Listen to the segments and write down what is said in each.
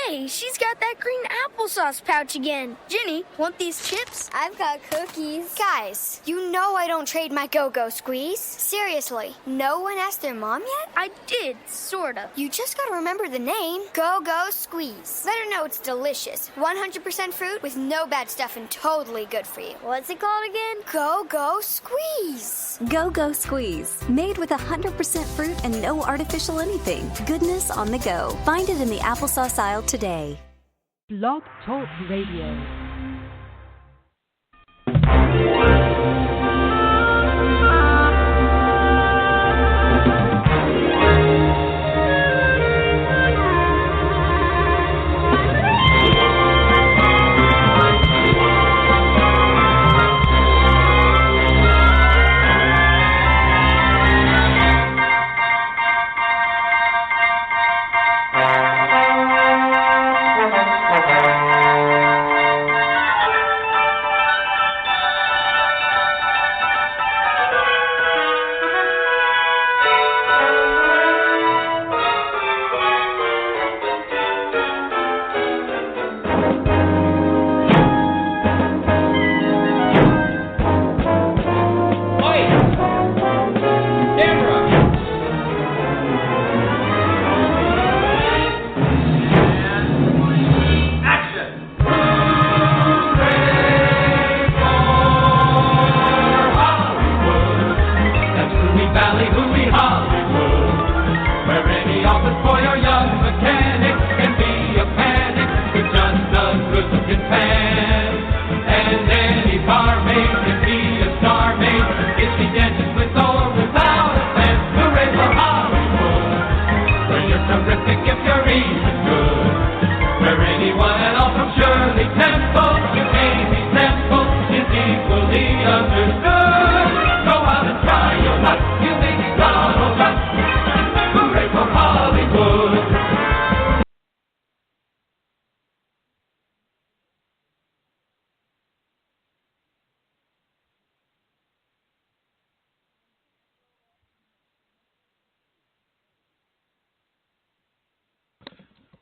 Hey, she's got that green applesauce pouch again. Ginny, want these chips? I've got cookies. Guys, you know I don't trade my Go-Go Squeeze. Seriously, no one asked their mom yet? I did, sorta. You just gotta remember the name, Go-Go Squeeze. Let her know it's delicious. 100% fruit with no bad stuff and totally good for you. What's it called again? Go-Go Squeeze. Go-Go Squeeze. Made with 100% fruit and no artificial anything. Goodness on the go. Find it in the applesauce aisle today. Blog Talk Radio.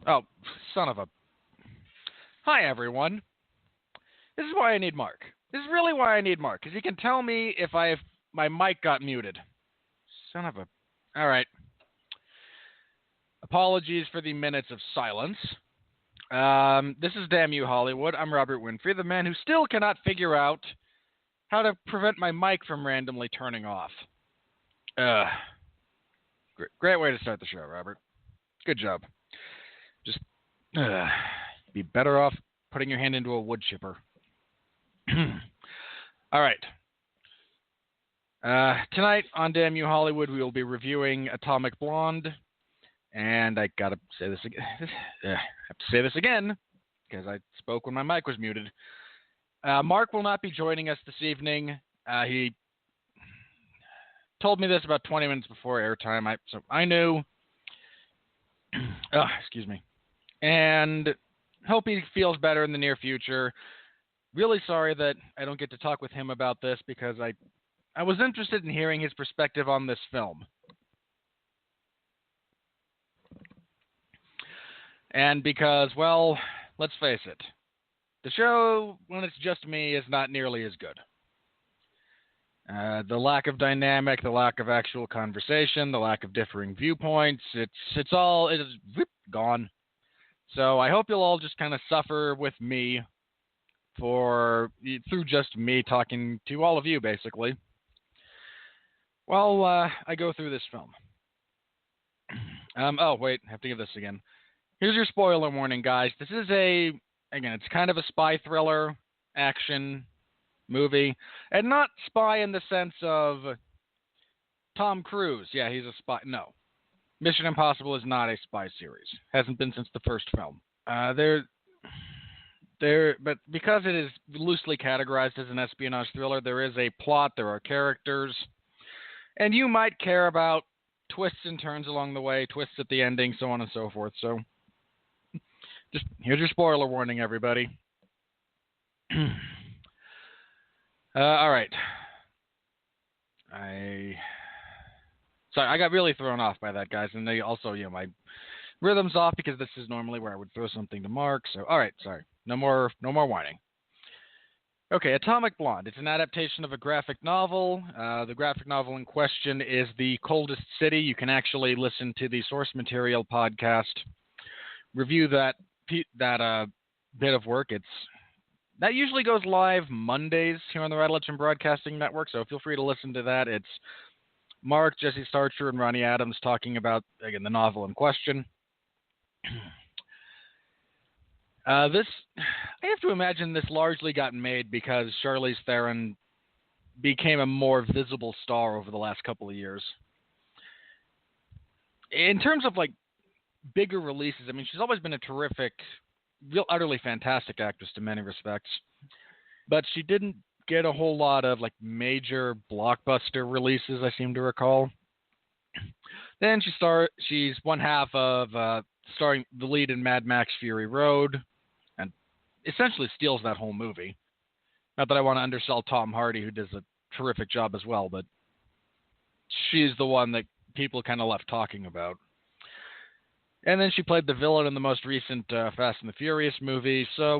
Oh, son of a... Hi, everyone. This is why I need Mark. This is really why I need Mark, because he can tell me if my mic got muted. Son of a... All right. Apologies for the minutes of silence. This is Damn You Hollywood. I'm Robert Winfrey, the man who still cannot figure out how to prevent my mic from randomly turning off. Great way to start the show, Robert. Good job. Just be better off putting your hand into a wood chipper. All right. Tonight on Damn You Hollywood, we will be reviewing Atomic Blonde. And I gotta say this again. I have to say this again because I spoke when my mic was muted. Mark will not be joining us this evening. He told me this about 20 minutes before airtime, so I knew. Excuse me. And hope he feels better in the near future. Really sorry that I don't get to talk with him about this because I was interested in hearing his perspective on this film. And because, well, let's face it, the show, when it's just me, is not nearly as good. The lack of dynamic, the lack of actual conversation, the lack of differing viewpoints, it's all gone. So I hope you'll all just kind of suffer with me through just me talking to all of you, basically. While I go through this film. Oh, wait, I have to give this again. Here's your spoiler warning, guys. This is again, it's kind of a spy thriller action movie. And not spy in the sense of Tom Cruise. Yeah, he's a spy. No. Mission Impossible is not a spy series. Hasn't been since the first film. But because it is loosely categorized as an espionage thriller, there is a plot, there are characters, and you might care about twists and turns along the way, twists at the ending, so on and so forth. So, just here's your spoiler warning, everybody. All right. I got really thrown off by that, guys, and they also, my rhythm's off because this is normally where I would throw something to Mark. So, all right, sorry. No more whining. Okay, Atomic Blonde. It's an adaptation of a graphic novel. The graphic novel in question is The Coldest City. You can actually listen to the Source Material podcast, review that bit of work. That usually goes live Mondays here on the Red Legend Broadcasting Network, so feel free to listen to that. It's Mark, Jesse Starcher, and Ronnie Adams talking about, again, the novel in question. I have to imagine this largely got made because Charlize Theron became a more visible star over the last couple of years. In terms of, like, bigger releases, I mean, she's always been a terrific, real utterly fantastic actress to many respects, but she didn't get a whole lot of, like, major blockbuster releases, I seem to recall. Then she's one half of starring the lead in Mad Max Fury Road, and essentially steals that whole movie. Not that I want to undersell Tom Hardy, who does a terrific job as well, but she's the one that people kind of left talking about. And then she played the villain in the most recent Fast and the Furious movie. So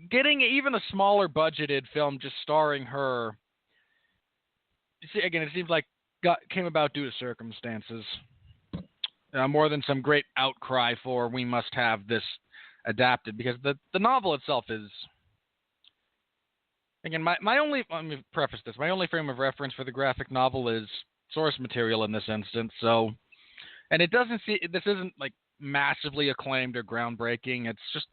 getting even a smaller budgeted film just starring her, again, it seems like came about due to circumstances. More than some great outcry for we must have this adapted, because the novel itself is, again, let me preface this, my only frame of reference for the graphic novel is source material in this instance. So, and this isn't like massively acclaimed or groundbreaking. It's just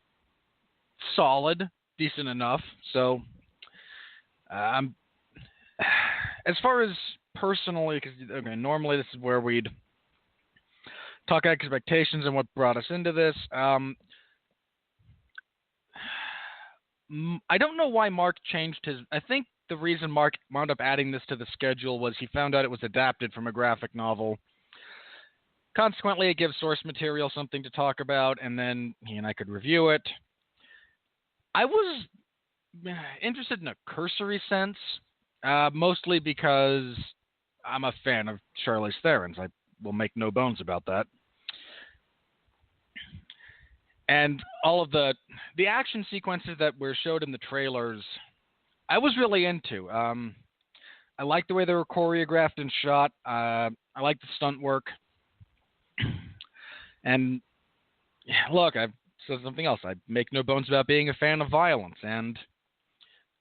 solid, decent enough. So, as far as personally, because normally this is where we'd talk expectations and what brought us into this. I don't know why Mark changed his. I think the reason Mark wound up adding this to the schedule was he found out it was adapted from a graphic novel. Consequently, it gives source material something to talk about, and then he and I could review it. I was interested in a cursory sense, mostly because I'm a fan of Charlize Theron's. I will make no bones about that. And all of the action sequences that were showed in the trailers, I was really into. I liked the way they were choreographed and shot. I liked the stunt work. And look, I've said something else. I make no bones about being a fan of violence and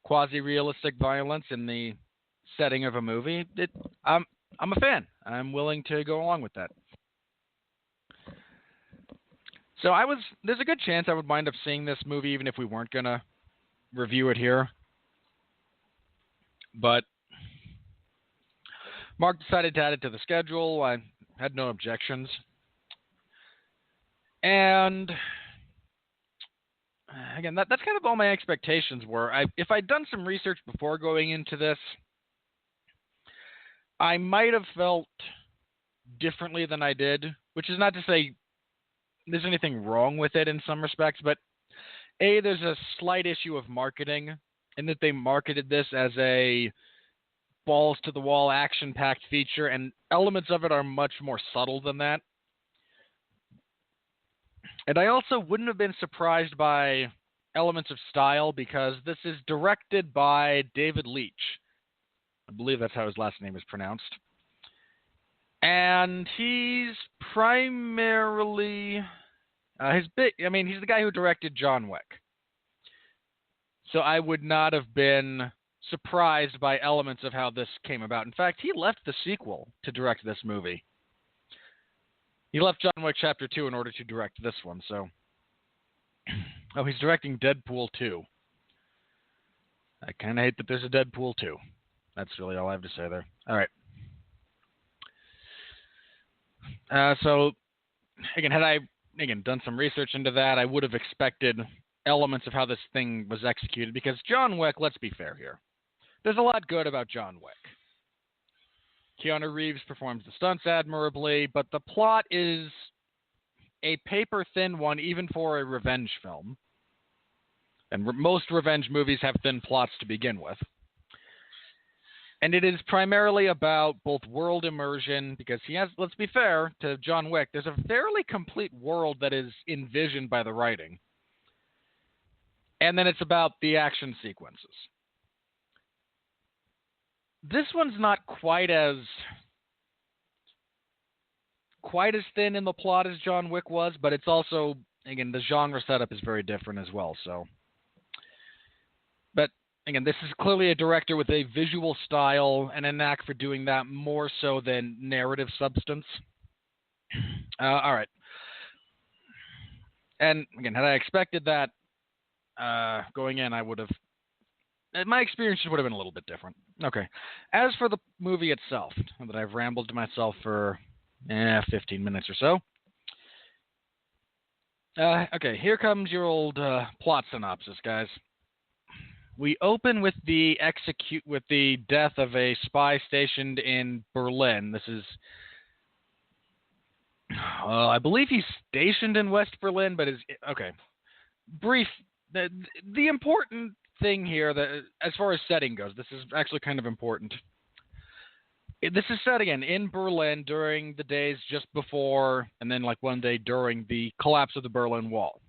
quasi-realistic violence in the setting of a movie. I'm a fan. I'm willing to go along with that. So there's a good chance I would wind up seeing this movie even if we weren't going to review it here. But Mark decided to add it to the schedule. I had no objections. And again, that's kind of all my expectations were. If I'd done some research before going into this, I might have felt differently than I did, which is not to say there's anything wrong with it in some respects, but there's a slight issue of marketing in that they marketed this as a balls-to-the-wall, action-packed feature, and elements of it are much more subtle than that. And I also wouldn't have been surprised by elements of style because this is directed by David Leitch. I believe that's how his last name is pronounced. And he's primarily he's the guy who directed John Wick. So I would not have been surprised by elements of how this came about. In fact, he left the sequel to direct this movie. He left John Wick Chapter 2 in order to direct this one, so... he's directing Deadpool 2. I kind of hate that there's a Deadpool 2. That's really all I have to say there. All right. So, again, had I done some research into that, I would have expected elements of how this thing was executed, because John Wick, let's be fair here, there's a lot good about John Wick. Keanu Reeves performs the stunts admirably, but the plot is a paper-thin one, even for a revenge film. And most revenge movies have thin plots to begin with. And it is primarily about both world immersion, because he has, let's be fair to John Wick, there's a fairly complete world that is envisioned by the writing. And then it's about the action sequences. This one's not quite as thin in the plot as John Wick was, but it's also, again, the genre setup is very different as well. So, but again, this is clearly a director with a knack style and a knack for doing that more so than narrative substance. All right. And again, had I expected that going in, I would have, my experience would have been a little bit different. Okay. As for the movie itself, that I've rambled to myself for 15 minutes or so. Okay, here comes your old plot synopsis, guys. We open with the death of a spy stationed in Berlin. This is, I believe he's stationed in West Berlin, but okay. Brief. The important thing here, that as far as setting goes, this is actually kind of important. This is set again in Berlin during the days just before, and then like one day during the collapse of the Berlin Wall.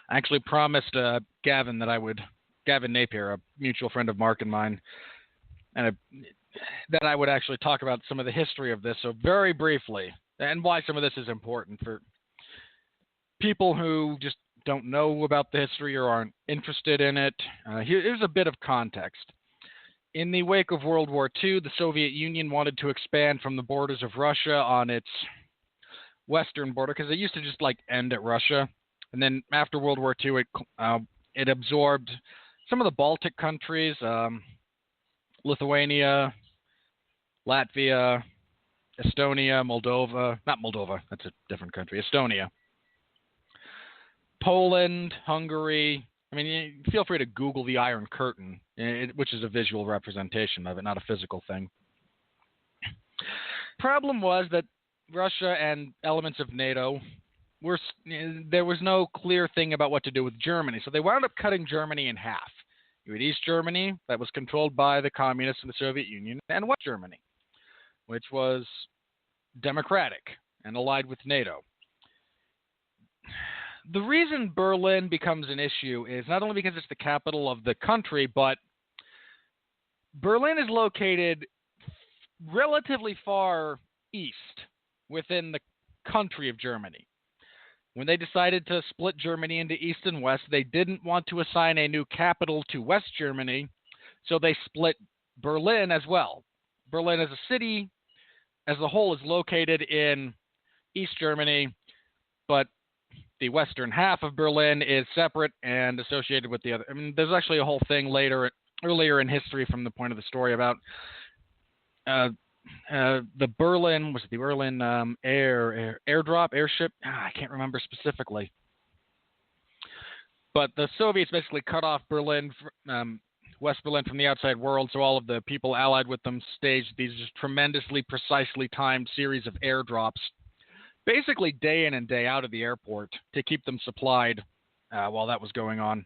I actually promised Gavin Napier, a mutual friend of Mark and mine, that I would actually talk about some of the history of this. So very briefly, and why some of this is important for people who just don't know about the history or aren't interested in it. Here's a bit of context. In the wake of World War II, the Soviet Union wanted to expand from the borders of Russia on its western border, because they used to just like end at Russia. And then after World War II, it absorbed some of the Baltic countries, Lithuania, Latvia, Estonia, Moldova. Not Moldova, that's a different country. Estonia. Poland, Hungary. I mean, feel free to Google the Iron Curtain, which is a visual representation of it, not a physical thing. Problem was that Russia and elements of NATO there was no clear thing about what to do with Germany, so they wound up cutting Germany in half. You had East Germany, that was controlled by the communists in the Soviet Union, and West Germany, which was democratic and allied with NATO. The reason Berlin becomes an issue is not only because it's the capital of the country, but Berlin is located relatively far east within the country of Germany. When they decided to split Germany into East and West, they didn't want to assign a new capital to West Germany, so they split Berlin as well. Berlin as a city, as a whole, is located in East Germany, but the western half of Berlin is separate and associated with the other. I mean, there's actually a whole thing earlier in history from the point of the story about the Berlin, was it the Berlin airship? I can't remember specifically. But the Soviets basically cut off Berlin, West Berlin, from the outside world, so all of the people allied with them staged these just tremendously precisely timed series of airdrops, basically day in and day out of the airport, to keep them supplied while that was going on.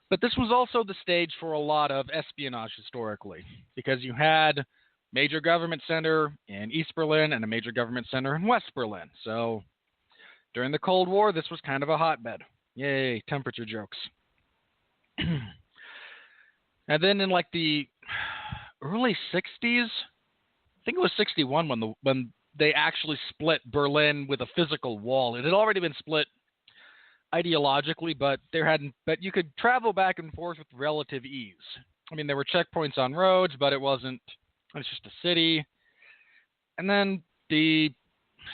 But this was also the stage for a lot of espionage historically, because you had major government center in East Berlin and a major government center in West Berlin. So during the Cold War, this was kind of a hotbed. Yay, temperature jokes. And then in like the early 60s, I think it was 61 when they actually split Berlin with a physical wall. It had already been split ideologically, but you could travel back and forth with relative ease. I mean, there were checkpoints on roads, but it's just a city. And then the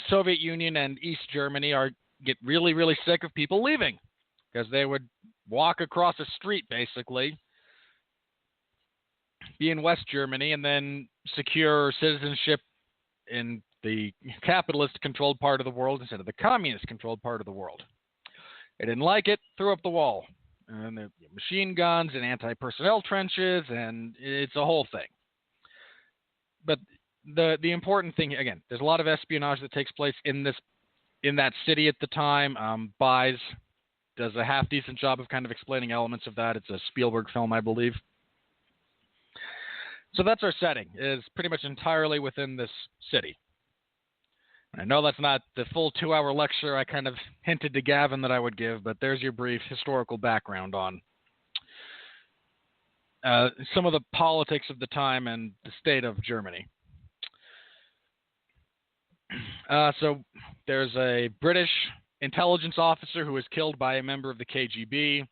Soviet Union and East Germany get really, really sick of people leaving, because they would walk across a street, basically, be in West Germany, and then secure citizenship in the capitalist-controlled part of the world instead of the communist-controlled part of the world. They didn't like it, threw up the wall. And the machine guns and anti-personnel trenches, and it's a whole thing. But the important thing, again, there's a lot of espionage that takes place in that city at the time. Buys does a half-decent job of kind of explaining elements of that. It's a Spielberg film, I believe. So that's our setting, is pretty much entirely within this city. I know that's not the full 2-hour lecture I kind of hinted to Gavin that I would give, but there's your brief historical background on some of the politics of the time and the state of Germany. So there's a British intelligence officer who was killed by a member of the KGB.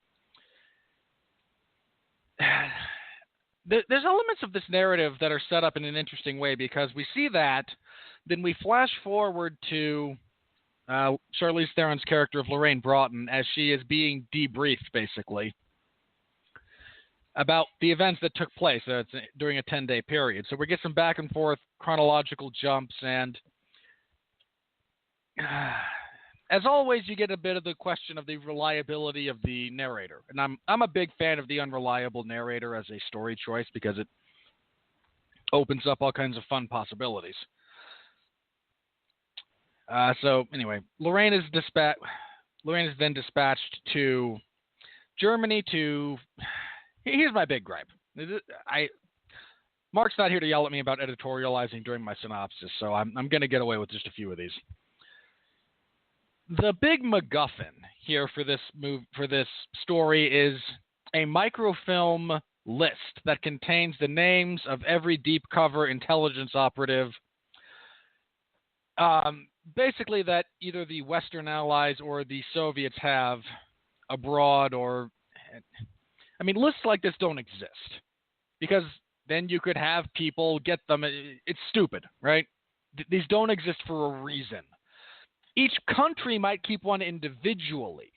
There's elements of this narrative that are set up in an interesting way because we see that, then we flash forward to Charlize Theron's character of Lorraine Broughton as she is being debriefed, basically, about the events that took place during a 10-day period. So we get some back and forth chronological jumps, and as always, you get a bit of the question of the reliability of the narrator. And I'm a big fan of the unreliable narrator as a story choice because it opens up all kinds of fun possibilities. So anyway, Lorraine is then dispatched to Germany to... Here's my big gripe. Mark's not here to yell at me about editorializing during my synopsis, so I'm going to get away with just a few of these. The big MacGuffin here for this story is a microfilm list that contains the names of every deep cover intelligence operative, basically that either the Western Allies or the Soviets have abroad, or I mean, lists like this don't exist because then you could have people get them. It's stupid, right? These don't exist for a reason. Each country might keep one individually,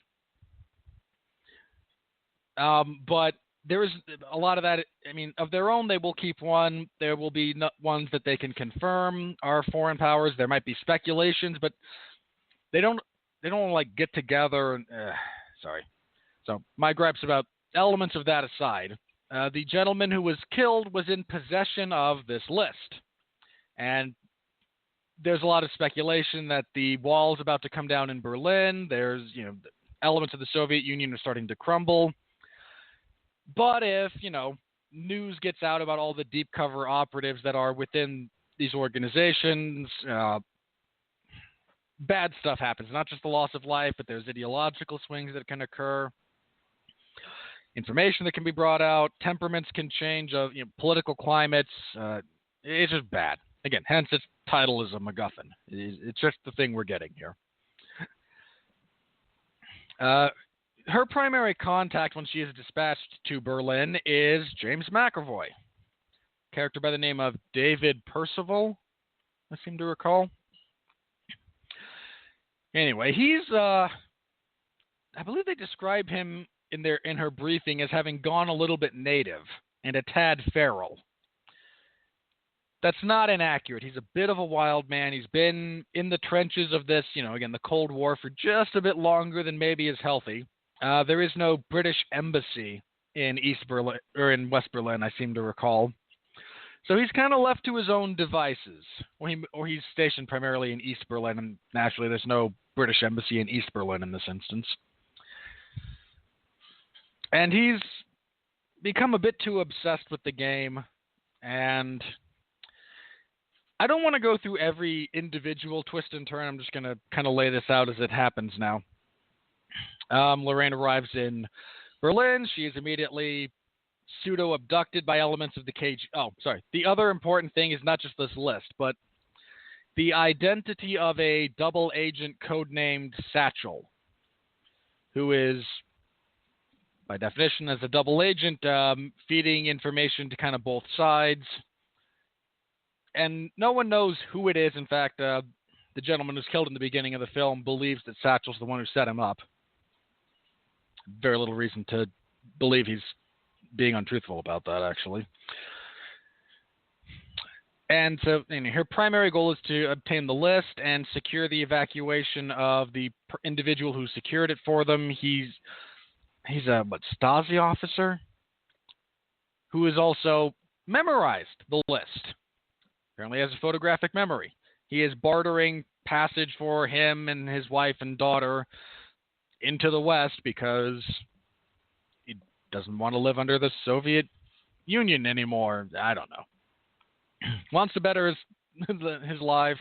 but there is a lot of that. I mean, of their own, they will keep one. There will be ones that they can confirm are foreign powers. There might be speculations, but they don't like get together. And, sorry. So my gripes about elements of that aside, the gentleman who was killed was in possession of this list, and there's a lot of speculation that the wall's about to come down in Berlin. There's, elements of the Soviet Union are starting to crumble. But if, news gets out about all the deep cover operatives that are within these organizations, bad stuff happens. Not just the loss of life, but there's ideological swings that can occur. Information that can be brought out. Temperaments can change of political climates. It's just bad. Again, hence its title is a MacGuffin. It's just the thing we're getting here. Her primary contact when she is dispatched to Berlin is James McAvoy, character by the name of David Percival, I seem to recall. Anyway, he's, I believe they describe him in her briefing as having gone a little bit native and a tad feral. That's not inaccurate. He's a bit of a wild man. He's been in the trenches of this, again, the Cold War for just a bit longer than maybe is healthy. There is no British embassy in East Berlin or in West Berlin, I seem to recall. So he's kind of left to his own devices, or he's stationed primarily in East Berlin, and naturally there's no British embassy in East Berlin in this instance. And he's become a bit too obsessed with the game, and I don't want to go through every individual twist and turn. I'm just going to kind of lay this out as it happens now. Lorraine arrives in Berlin. She is immediately pseudo-abducted by elements of the KGB. Oh, sorry. The other important thing is not just this list, but the identity of a double agent codenamed Satchel, who is, by definition, as a double agent, feeding information to kind of both sides. And no one knows who it is. In fact, the gentleman who's killed in the beginning of the film believes that Satchel's the one who set him up. Very little reason to believe he's being untruthful about that, actually. And so her primary goal is to obtain the list and secure the evacuation of the individual who secured it for them. He's a Stasi officer who has also memorized the list. Apparently has a photographic memory. He is bartering passage for him and his wife and daughter into the West because he doesn't want to live under the Soviet Union anymore. I don't know. wants to better his life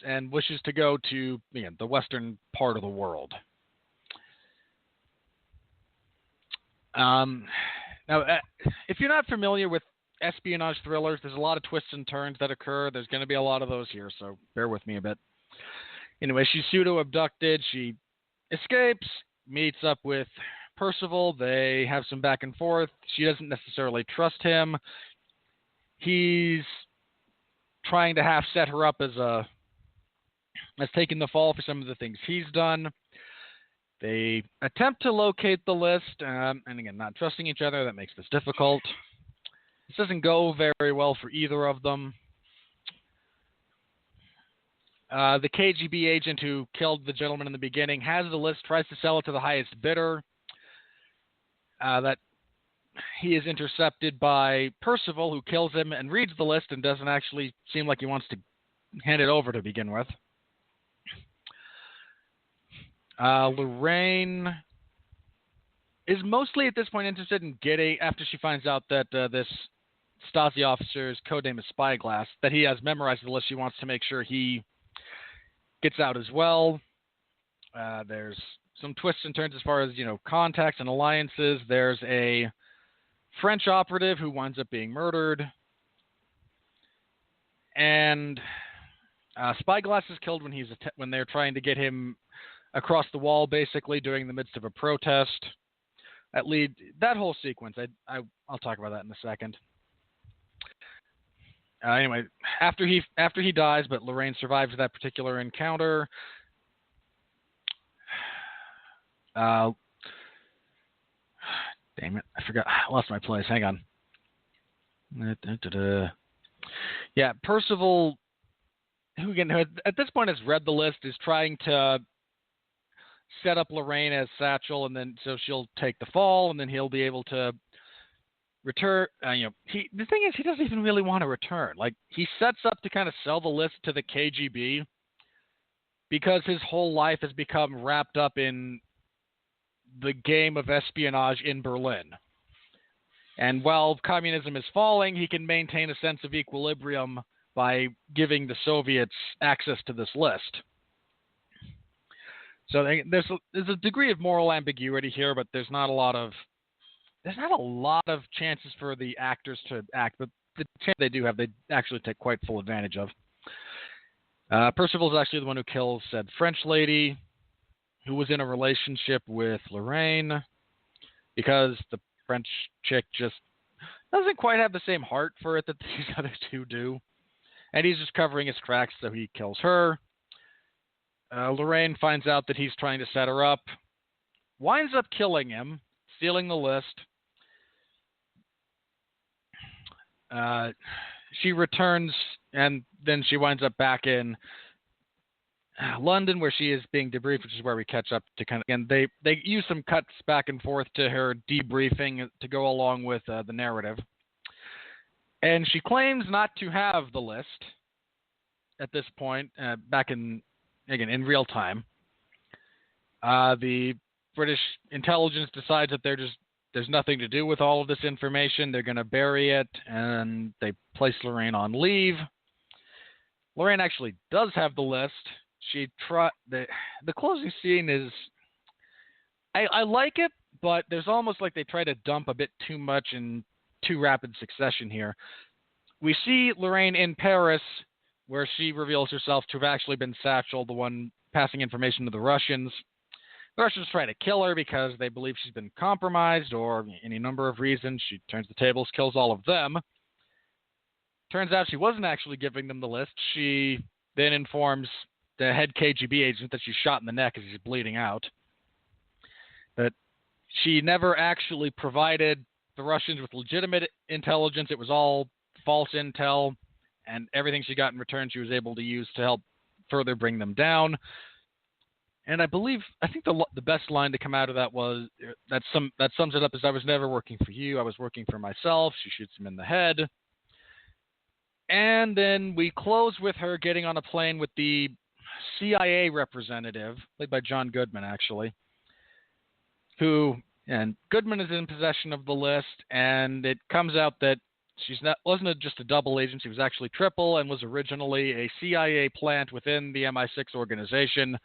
and wishes to go to the western part of the world. Now, if you're not familiar with espionage thrillers, there's a lot of twists and turns that occur. There's going to be a lot of those here, so bear with me a bit. Anyway, she's pseudo-abducted. She escapes, meets up with Percival. They have some back and forth. She doesn't necessarily trust him. He's trying to half set her up as taking the fall for some of the things he's done. They attempt to locate the list, and again, not trusting each other, that makes this difficult. This doesn't go very well for either of them. The KGB agent who killed the gentleman in the beginning has the list, tries to sell it to the highest bidder. That he is intercepted by Percival, who kills him and reads the list and doesn't actually seem like he wants to hand it over to begin with. Lorraine is mostly at this point interested in getting, after she finds out that this Stasi officer's codename is Spyglass, that he has memorized the list. She wants to make sure he gets out as well. There's some twists and turns as far as, contacts and alliances. There's a French operative who winds up being murdered. And Spyglass is killed when they're trying to get him across the wall, basically, during the midst of a protest. That whole sequence, I'll talk about that in a second. Anyway, after he dies, but Lorraine survives that particular encounter. Damn it, I forgot. I lost my place. Hang on. Yeah, Percival, who again at this point has read the list, is trying to set up Lorraine as Satchel, and then so she'll take the fall, and then he'll be able to return. The thing is, he doesn't even really want to return. Like, he sets up to kind of sell the list to the KGB because his whole life has become wrapped up in the game of espionage in Berlin. And while communism is falling, he can maintain a sense of equilibrium by giving the Soviets access to this list. So there's a degree of moral ambiguity here, but there's not a lot of chances for the actors to act, but the chance they do have, they actually take quite full advantage of. Percival is actually the one who kills said French lady who was in a relationship with Lorraine, because the French chick just doesn't quite have the same heart for it that these other two do. And he's just covering his tracks, so he kills her. Lorraine finds out that he's trying to set her up, winds up killing him, stealing the list. She returns, and then she winds up back in London, where she is being debriefed, which is where we catch up to kind of. And they use some cuts back and forth to her debriefing to go along with the narrative. And she claims not to have the list at this point, back in real time. The British intelligence decides that there's nothing to do with all of this information. They're going to bury it, and they place Lorraine on leave. Lorraine actually does have the list. The closing scene is, I like it, but there's almost like they try to dump a bit too much in too rapid succession here. We see Lorraine in Paris, where she reveals herself to have actually been Satchel, the one passing information to the Russians. The Russians try to kill her because they believe she's been compromised, or any number of reasons. She turns the tables, kills all of them. Turns out she wasn't actually giving them the list. She then informs the head KGB agent that she's shot in the neck as he's bleeding out. But she never actually provided the Russians with legitimate intelligence. It was all false intel, and everything she got in return she was able to use to help further bring them down. And I think the best line to come out of that was, that sums it up, is, "I was never working for you, I was working for myself." She shoots him in the head. And then we close with her getting on a plane with the CIA representative, played by John Goodman, actually, and Goodman is in possession of the list, and it comes out that wasn't just a double agent. She was actually triple and was originally a CIA plant within the MI6 organization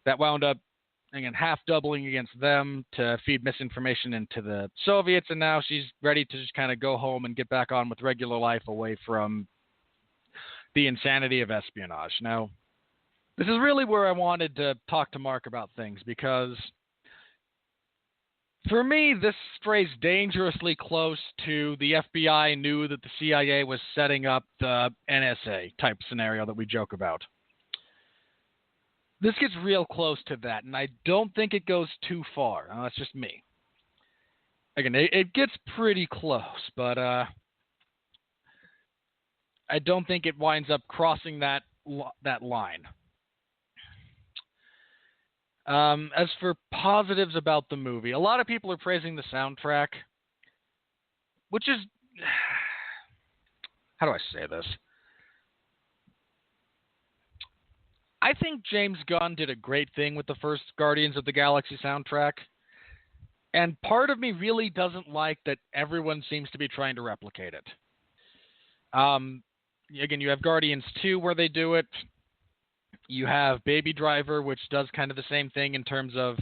that wound up, again, half doubling against them to feed misinformation into the Soviets. And now she's ready to just kind of go home and get back on with regular life away from the insanity of espionage. Now, this is really where I wanted to talk to Mark about things, because for me, this strays dangerously close to the FBI knew that the CIA was setting up the NSA type scenario that we joke about. This gets real close to that, and I don't think it goes too far. Now, that's just me. Again, it gets pretty close, but I don't think it winds up crossing that line. As for positives about the movie, a lot of people are praising the soundtrack, which is, how do I say this? I think James Gunn did a great thing with the first Guardians of the Galaxy soundtrack, and part of me really doesn't like that everyone seems to be trying to replicate it. Again, you have Guardians 2 where they do it. You have Baby Driver, which does kind of the same thing in terms of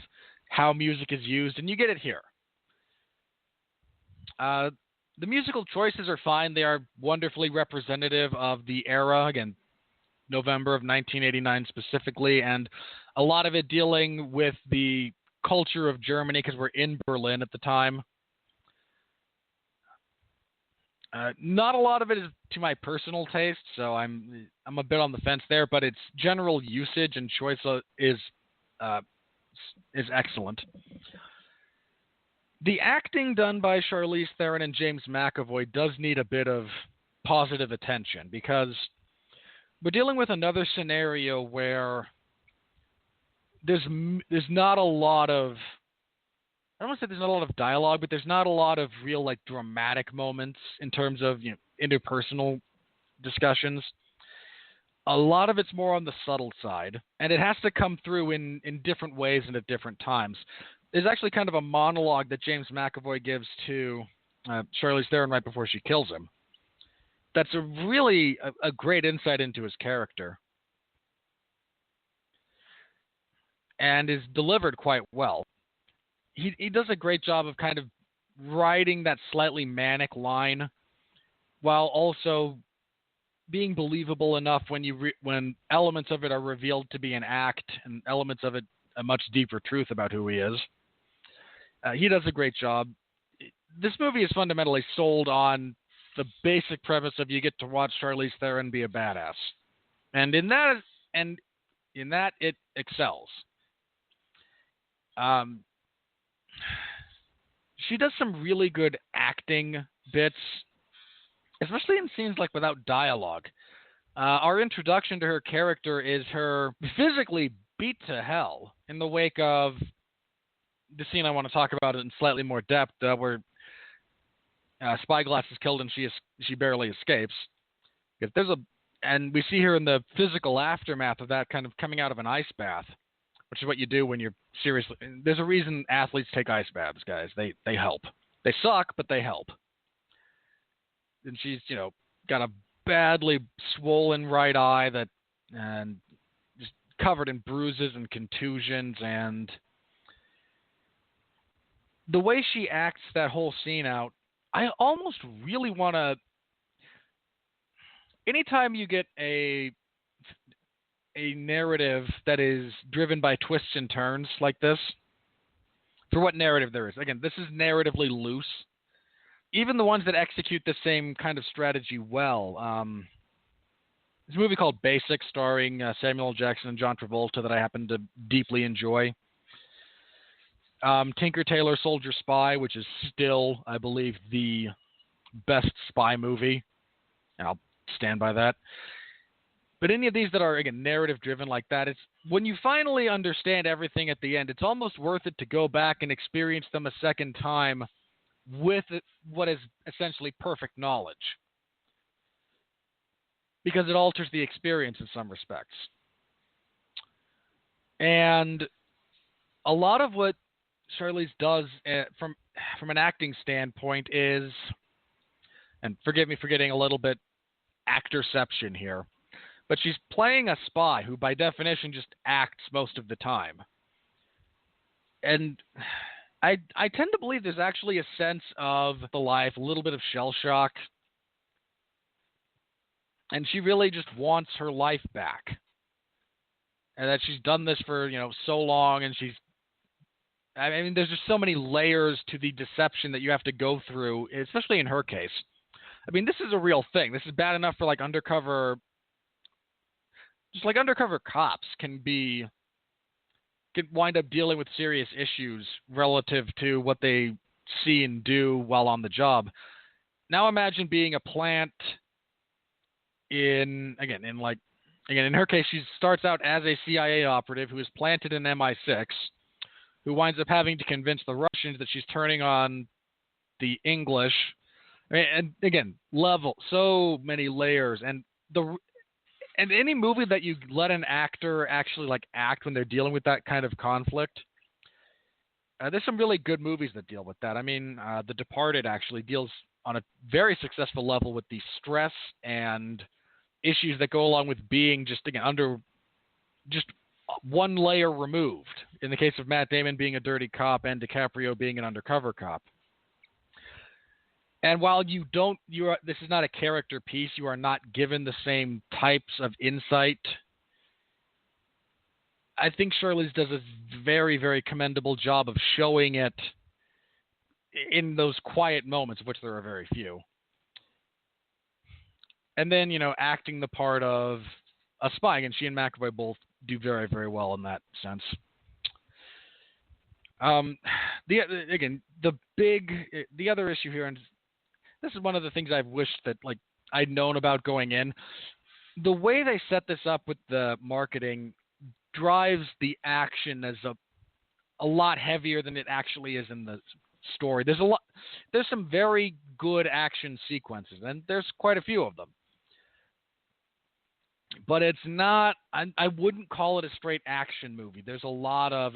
how music is used, and you get it here. The musical choices are fine. They are wonderfully representative of the era, again, November of 1989 specifically, and a lot of it dealing with the culture of Germany because we're in Berlin at the time. Not a lot of it is to my personal taste, so I'm a bit on the fence there, but its general usage and choice is excellent. The acting done by Charlize Theron and James McAvoy does need a bit of positive attention, because we're dealing with another scenario where there's not a lot of, I don't want to say there's not a lot of dialogue, but there's not a lot of real dramatic moments in terms of interpersonal discussions. A lot of it's more on the subtle side, and it has to come through in different ways and at different times. There's actually kind of a monologue that James McAvoy gives to Charlize Theron right before she kills him. That's really a great insight into his character, and is delivered quite well. He does a great job of kind of riding that slightly manic line while also being believable enough when elements of it are revealed to be an act and elements of it a much deeper truth about who he is. He does a great job. This movie is fundamentally sold on the basic premise of you get to watch Charlize Theron be a badass. And in that it excels. She does some really good acting bits, especially in scenes without dialogue. Our introduction to her character is her physically beat to hell in the wake of the scene I want to talk about in slightly more depth, where Spyglass is killed and she barely escapes. And we see her in the physical aftermath of that, kind of coming out of an ice bath, which is what you do when you're seriously. There's a reason athletes take ice baths, guys. They help. They suck, but they help. And she's got a badly swollen right eye and just covered in bruises and contusions, and the way she acts that whole scene out, I almost really want to. Anytime you get a narrative that is driven by twists and turns like this, for what narrative there is. Again, this is narratively loose. Even the ones that execute the same kind of strategy well. There's a movie called Basic starring Samuel L. Jackson and John Travolta that I happen to deeply enjoy. Tinker Tailor Soldier Spy, which is still, I believe, the best spy movie. And I'll stand by that. But any of these that are, again, narrative-driven like that, it's when you finally understand everything at the end, it's almost worth it to go back and experience them a second time with what is essentially perfect knowledge. Because it alters the experience in some respects. And a lot of what Charlize does from an acting standpoint is and forgive me for getting a little bit actorception here, but she's playing a spy who by definition just acts most of the time. And I tend to believe there's actually a sense of the life, a little bit of shell shock, and she really just wants her life back. And that she's done this for, so long, and there's just so many layers to the deception that you have to go through, especially in her case. I mean, this is a real thing. This is bad enough for undercover cops can wind up dealing with serious issues relative to what they see and do while on the job. Now imagine being a plant in her case, she starts out as a CIA operative who is planted in MI6, who winds up having to convince the Russians that she's turning on the English. And again, so many layers. And any movie that you let an actor actually act when they're dealing with that kind of conflict, there's some really good movies that deal with that. I mean, The Departed actually deals on a very successful level with the stress and issues that go along with being under one layer removed. In the case of Matt Damon being a dirty cop and DiCaprio being an undercover cop. And while this is not a character piece, you are not given the same types of insight. I think Charlize does a very, very commendable job of showing it in those quiet moments, of which there are very few. And then, acting the part of a spy. And she and McAvoy both do very, very well in that sense. The other issue here, and this is one of the things I've wished that I'd known about going in. The way they set this up with the marketing drives the action as a lot heavier than it actually is in the story. There's some very good action sequences, and there's quite a few of them. But it's not, I wouldn't call it a straight action movie. There's a lot of,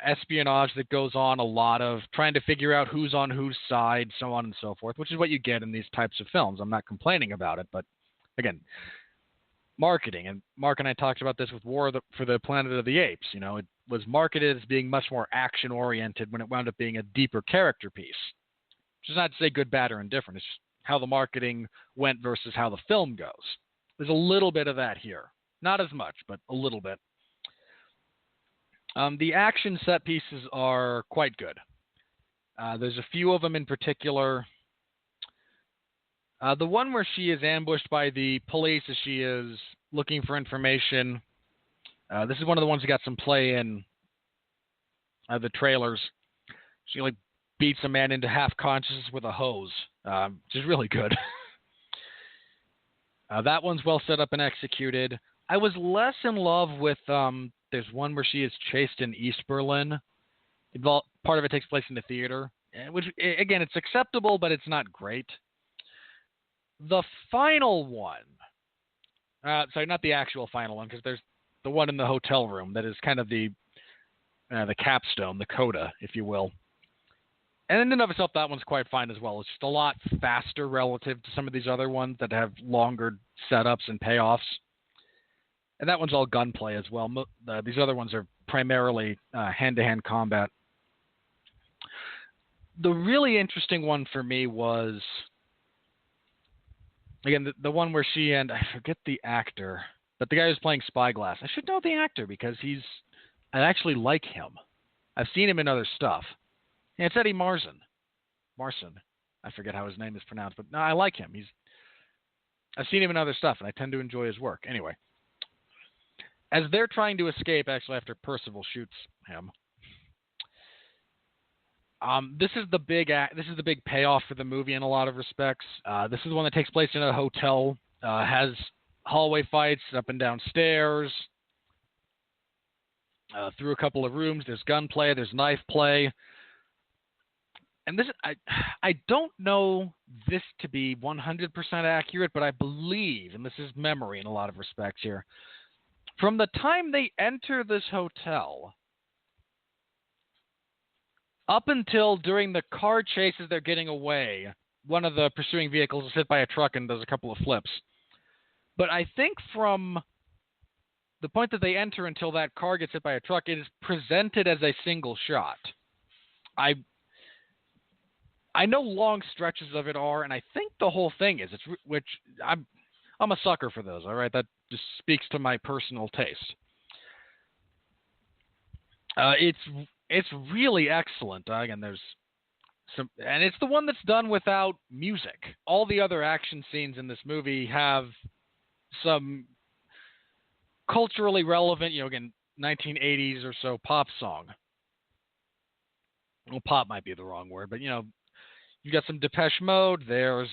espionage that goes on, a lot of trying to figure out who's on whose side, so on and so forth, which is what you get in these types of films. I'm not complaining about it, but again, marketing. And Mark and I talked about this with War for the Planet of the Apes. It was marketed as being much more action-oriented when it wound up being a deeper character piece. Which is not to say good, bad, or indifferent. It's just how the marketing went versus how the film goes. There's a little bit of that here. Not as much, but a little bit. The action set pieces are quite good. There's a few of them in particular. The one where she is ambushed by the police as she is looking for information. This is one of the ones that got some play in the trailers. She beats a man into half consciousness with a hose, which is really good. That one's well set up and executed. I was less in love with there's one where she is chased in East Berlin. Part of it takes place in the theater, which, again, it's acceptable, but it's not great. The final one, sorry, not the actual final one, because there's the one in the hotel room that is kind of the capstone, the coda, if you will. And in and of itself, that one's quite fine as well. It's just a lot faster relative to some of these other ones that have longer setups and payoffs. And that one's all gunplay as well. These other ones are primarily hand-to-hand combat. The really interesting one for me was, again, the one where she and, I forget the actor, but the guy who's playing Spyglass. I should know the actor because I actually like him. I've seen him in other stuff. Yeah, it's Eddie Marsan. I forget how his name is pronounced, but no, I like him. I've seen him in other stuff, and I tend to enjoy his work. Anyway, as they're trying to escape, actually after Percival shoots him, this is the big payoff for the movie in a lot of respects. This is the one that takes place in a hotel, has hallway fights up and down stairs, through a couple of rooms. There's gunplay, there's knife play. And this, I don't know this to be 100% accurate, but I believe, and this is memory in a lot of respects here, from the time they enter this hotel up until during the car chases they're getting away, one of the pursuing vehicles is hit by a truck and does a couple of flips. But I think from the point that they enter until that car gets hit by a truck, it is presented as a single shot. I know long stretches of it are, and I think the whole thing is. Which I'm a sucker for those. All right, that just speaks to my personal taste. It's really excellent. Again, there's some, and it's the one that's done without music. All the other action scenes in this movie have some culturally relevant, again, 1980s or so pop song. Well, pop might be the wrong word, but you've got some Depeche Mode. There's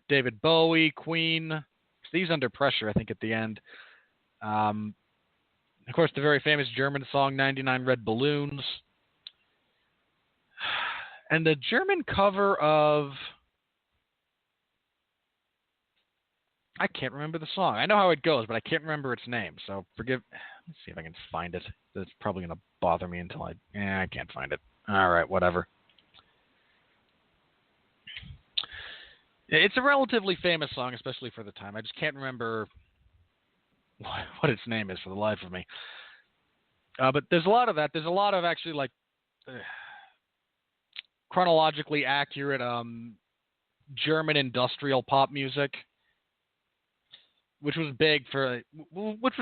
David Bowie, Queen. He's Under Pressure, I think, at the end. Of course, the very famous German song, 99 Red Balloons. And the German cover of... I can't remember the song. I know how it goes, but I can't remember its name. So forgive... Let's see if I can find it. It's probably going to bother me until I can't find it. All right, whatever. It's a relatively famous song, especially for the time. I just can't remember what its name is for the life of me. But there's a lot of that. There's a lot of actually chronologically accurate German industrial pop music, which was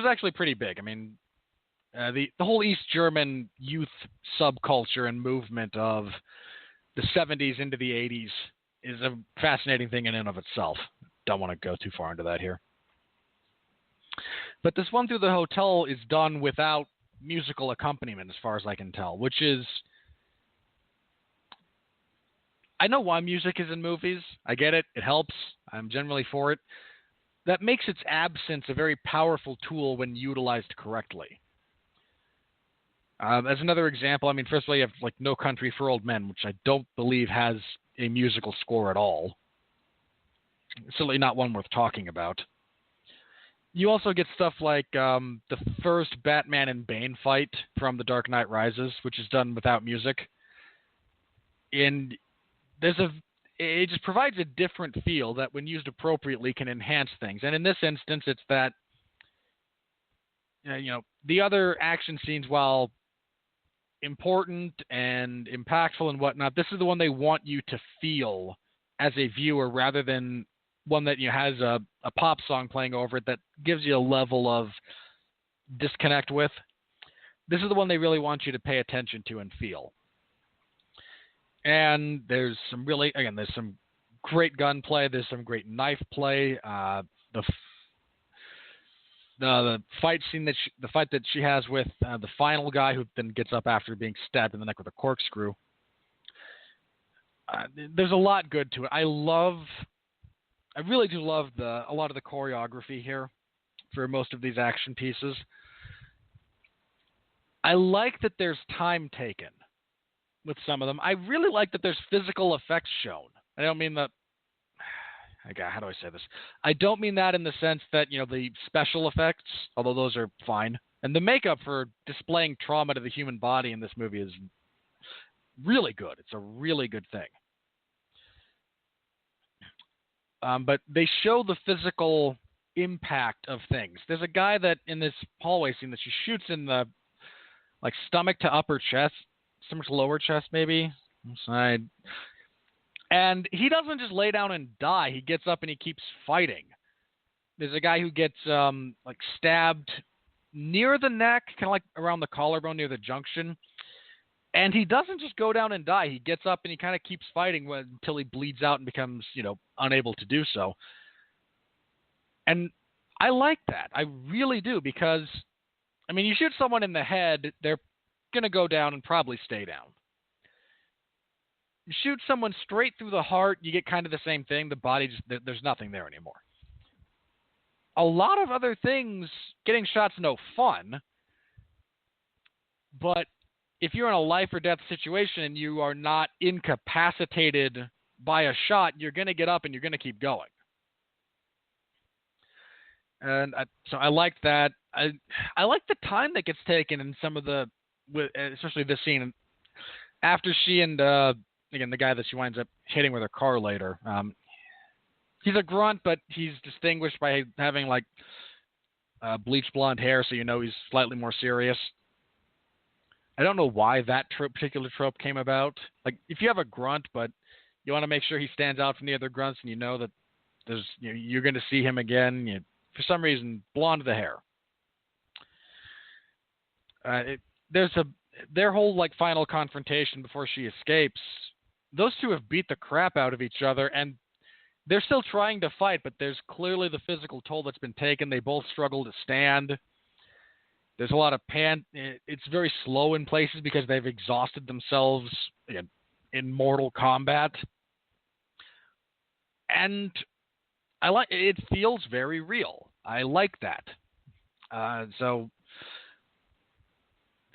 actually pretty big. I mean, the whole East German youth subculture and movement of the 70s into the 80s is a fascinating thing in and of itself. Don't want to go too far into that here. But this one through the hotel is done without musical accompaniment, as far as I can tell, which is... I know why music is in movies. I get it. It helps. I'm generally for it. That makes its absence a very powerful tool when utilized correctly. As another example, I mean, first of all, you have No Country for Old Men, which I don't believe has a musical score at all. Certainly not one worth talking about. You also get stuff like the first Batman and Bane fight from The Dark Knight Rises, which is done without music. And it just provides a different feel that, when used appropriately, can enhance things. And in this instance, it's that, the other action scenes, while important and impactful and whatnot, this is the one they want you to feel as a viewer, rather than one that has a pop song playing over it that gives you a level of disconnect with. This is the one they really want you to pay attention to and feel. And there's some great gunplay. There's some great knife play. The fight scene the fight that she has with the final guy, who then gets up after being stabbed in the neck with a corkscrew. There's a lot good to it. I really do love a lot of the choreography here for most of these action pieces. I like that there's time taken with some of them. I really like that there's physical effects shown. I don't mean that... How do I say this? I don't mean that in the sense that, the special effects, although those are fine. And the makeup for displaying trauma to the human body in this movie is really good. It's a really good thing. But they show the physical impact of things. There's a guy that, in this hallway scene, that she shoots in the stomach to upper chest, stomach to lower chest maybe, side. And he doesn't just lay down and die. He gets up and he keeps fighting. There's a guy who gets stabbed near the neck, kind of around the collarbone near the junction. And he doesn't just go down and die. He gets up and he kind of keeps fighting until he bleeds out and becomes, unable to do so. And I like that. I really do, because, you shoot someone in the head, they're going to go down and probably stay down. You shoot someone straight through the heart, you get kind of the same thing. The body there's nothing there anymore. A lot of other things, getting shot's no fun, but if you're in a life or death situation and you are not incapacitated by a shot, you're going to get up and you're going to keep going. And so I like that. I like the time that gets taken in some of especially this scene, after she and again, the guy that she winds up hitting with her car later. He's a grunt, but he's distinguished by having like bleached blonde hair, so you know he's slightly more serious. I don't know why that particular trope came about. Like, if you have a grunt, but you want to make sure he stands out from the other grunts, and you know that you're going to see him again. For some reason, blonde the hair. Their whole like final confrontation before she escapes. Those two have beat the crap out of each other, and they're still trying to fight, but there's clearly the physical toll that's been taken. They both struggle to stand. There's a lot of it's very slow in places because they've exhausted themselves in mortal combat. And it feels very real. I like that. So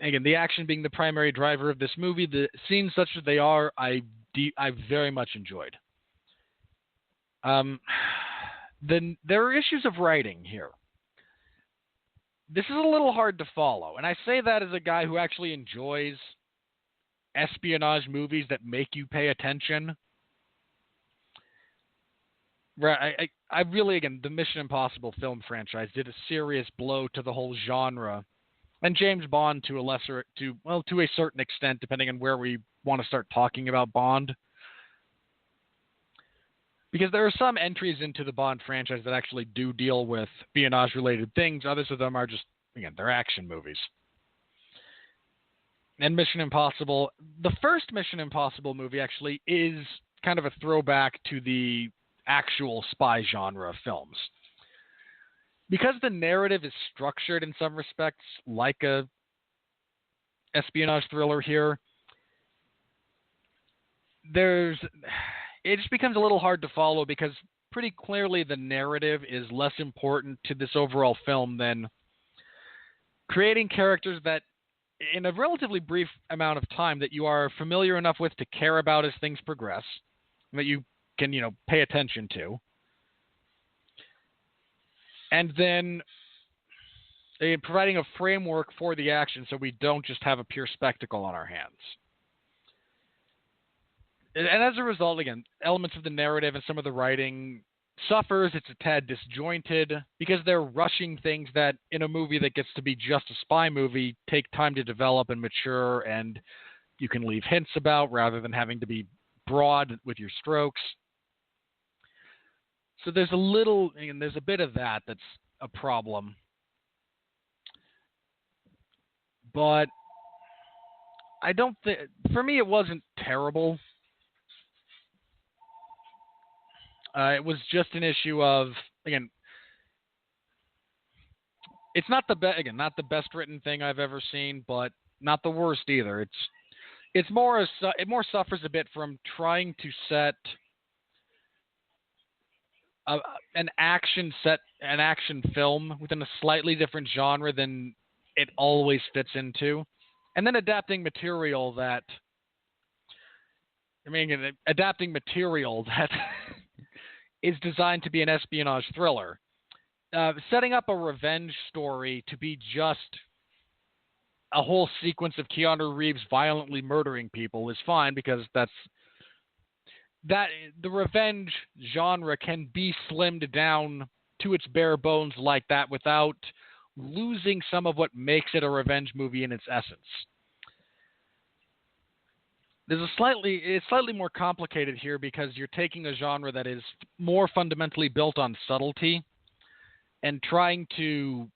again, the action being the primary driver of this movie, the scenes such as they are, I very much enjoyed. Then there are issues of writing here. This is a little hard to follow, and I say that as a guy who actually enjoys espionage movies that make you pay attention. Right, I really, again, the Mission Impossible film franchise did a serious blow to the whole genre, and James Bond to a certain extent, depending on where we want to start talking about Bond. Because there are some entries into the Bond franchise that actually do deal with espionage-related things. Others of them are just, again, they're action movies. And Mission Impossible, the first Mission Impossible movie actually is kind of a throwback to the actual spy genre of films. Because the narrative is structured in some respects like a espionage thriller here, it just becomes a little hard to follow because pretty clearly the narrative is less important to this overall film than creating characters that in a relatively brief amount of time that you are familiar enough with to care about as things progress, that you can, pay attention to. And then providing a framework for the action so we don't just have a pure spectacle on our hands. And as a result, again, elements of the narrative and some of the writing suffers. It's a tad disjointed because they're rushing things that in a movie that gets to be just a spy movie take time to develop and mature, and you can leave hints about rather than having to be broad with your strokes. So there's a bit of that that's a problem. But I don't think, for me, it wasn't terrible. It was just an issue of, again, it's not the best written thing I've ever seen, but not the worst either. It more suffers a bit from trying to set an action film within a slightly different genre than it always fits into, and then adapting material that is designed to be an espionage thriller. Setting up a revenge story to be just a whole sequence of Keanu Reeves violently murdering people is fine, because the revenge genre can be slimmed down to its bare bones like that without losing some of what makes it a revenge movie in its essence. It's slightly more complicated here because you're taking a genre that is more fundamentally built on subtlety and trying to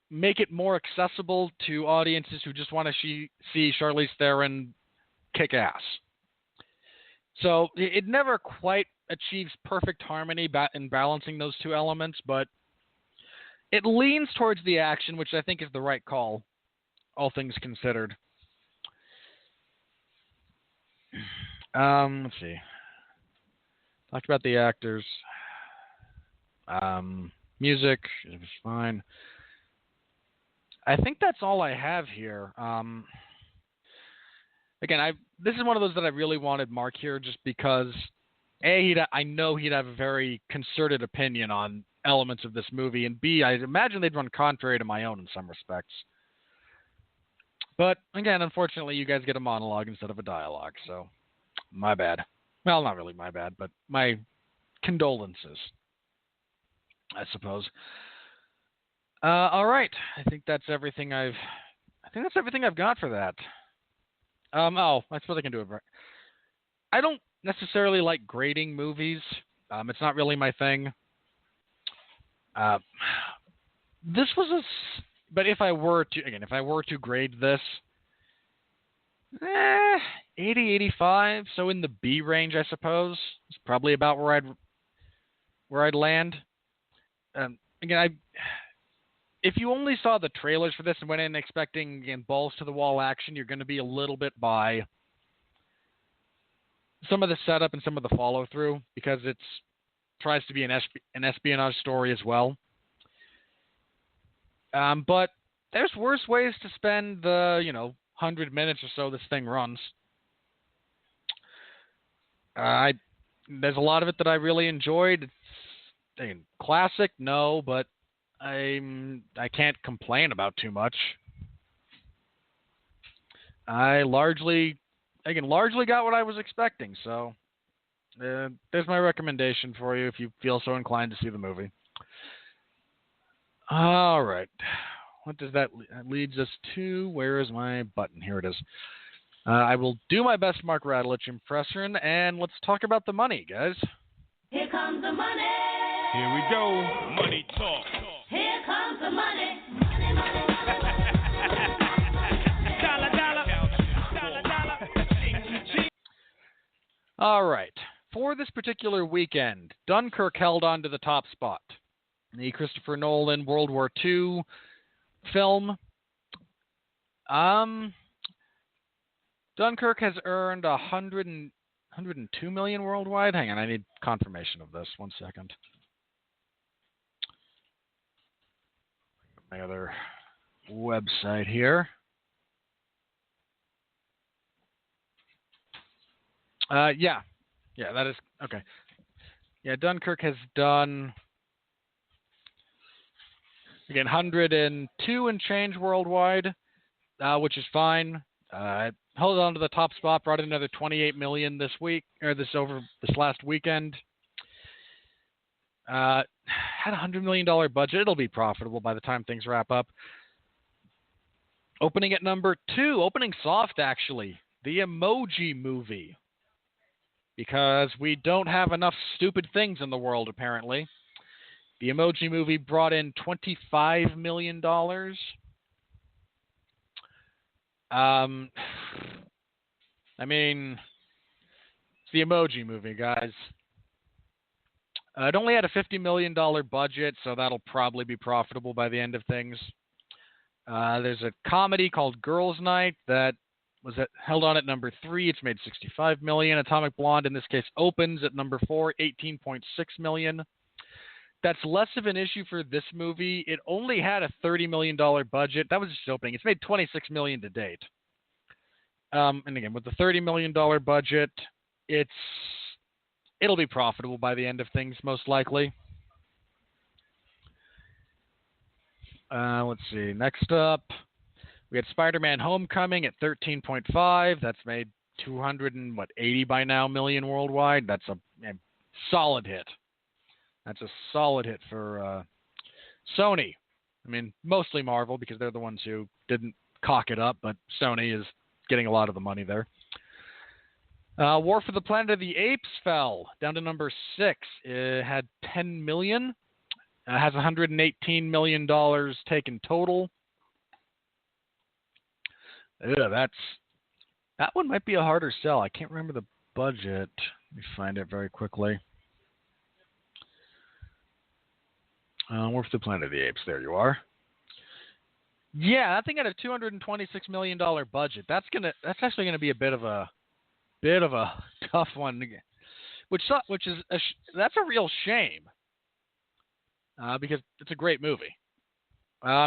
make it more accessible to audiences who just want to see Charlize Theron kick ass. So it never quite achieves perfect harmony in balancing those two elements, but it leans towards the action, which I think is the right call, all things considered. Let's see. Talked about the actors. Music is fine. I think that's all I have here. Again, this is one of those that I really wanted Mark here just because, I know he'd have a very concerted opinion on elements of this movie, and B, I imagine they'd run contrary to my own in some respects. But, again, unfortunately, you guys get a monologue instead of a dialogue, so My bad. Well, not really my bad, but my condolences, I suppose. All right. I think that's everything I've got for that. I suppose I can do it. I don't necessarily like grading movies. It's not really my thing. This was but if I were to grade this, 80, 85, so in the B range, I suppose. It's probably about where I'd land. If you only saw the trailers for this and went in expecting balls to the wall action, you're going to be a little bit by some of the setup and some of the follow through, because it tries to be an espionage story as well. But there's worse ways to spend the 100 minutes or so this thing runs. There's a lot of it that I really enjoyed. It's classic, no, but I can't complain about too much. I largely got what I was expecting, so there's my recommendation for you if you feel so inclined to see the movie. All right. What does that leads us to? Where is my button? Here it is. I will do my best Mark Radulich impression, and let's talk about the money, guys. Here comes the money. Here we go. Money talk. Here comes the money. Money, money, money. Dollar, dollar. Dollar, dollar. All right. For this particular weekend, Dunkirk held on to the top spot. The Christopher Nolan World War II film. Dunkirk has earned 102 million worldwide. Hang on, I need confirmation of this. 1 second. My other website here. Yeah, that is okay. Yeah, Dunkirk has done again 102 and change worldwide, which is fine. Held on to the top spot, brought in another 28 million this last weekend. Had $100 million budget. It'll be profitable by the time things wrap up. Opening at number 2, opening soft actually, the Emoji Movie. Because we don't have enough stupid things in the world, apparently. The Emoji Movie brought in $25 million. I mean, it's the Emoji Movie, guys. It only had a $50 million budget, so that'll probably be profitable by the end of things. There's a comedy called Girls' Night that held on at number 3. It's made $65 million. Atomic Blonde, in this case, opens at number 4, $18.6 million. That's less of an issue for this movie. It only had a $30 million budget. That was just opening. It's made $26 million to date. And again, with the $30 million budget, it'll be profitable by the end of things, most likely. Let's see. Next up, we had Spider-Man Homecoming at 13.5. That's made 280 by now million worldwide. That's a solid hit. That's a solid hit for Sony. I mean, mostly Marvel because they're the ones who didn't cock it up, but Sony is getting a lot of the money there. War for the Planet of the Apes fell down to number 6. It had 10 million. Has $118 million taken total. Yeah, that one might be a harder sell. I can't remember the budget. Let me find it very quickly. War for the Planet of the Apes. There you are. Yeah, that thing had a $226 million budget. That's actually gonna be a bit of a tough one, that's a real shame. Because it's a great movie.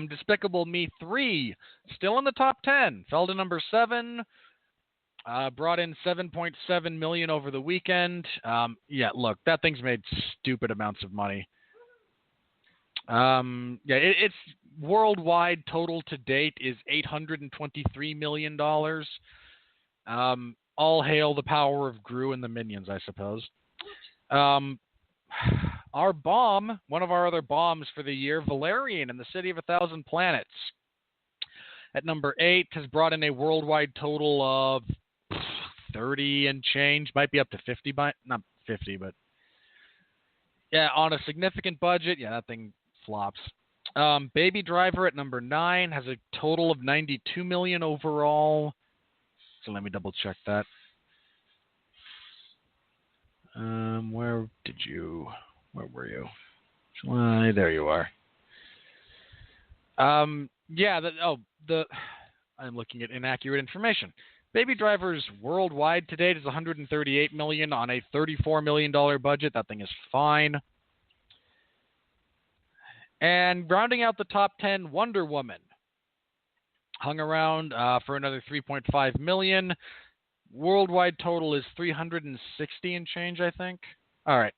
Despicable Me 3, still in the top 10, fell to number 7. Brought in 7.7 million over the weekend. Yeah, look, that thing's made stupid amounts of money. It's worldwide total to date is $823 million. all hail the power of Gru and the minions, I suppose. Our bomb, one of our other bombs for the year, Valerian in the City of 1,000 Planets, at number 8, has brought in a worldwide total of 30 and change. Might be up to 50, not 50, but yeah, on a significant budget. Yeah, that thing flops. Baby Driver at number 9 has a total of 92 million overall. So let me double check that. Where were you? There you are. I'm looking at inaccurate information. Baby Driver's worldwide to date is 138 million on a $34 million budget. That thing is fine. And rounding out the top 10, Wonder Woman hung around for another 3.5 million. Worldwide total is 360 and change, I think. All right.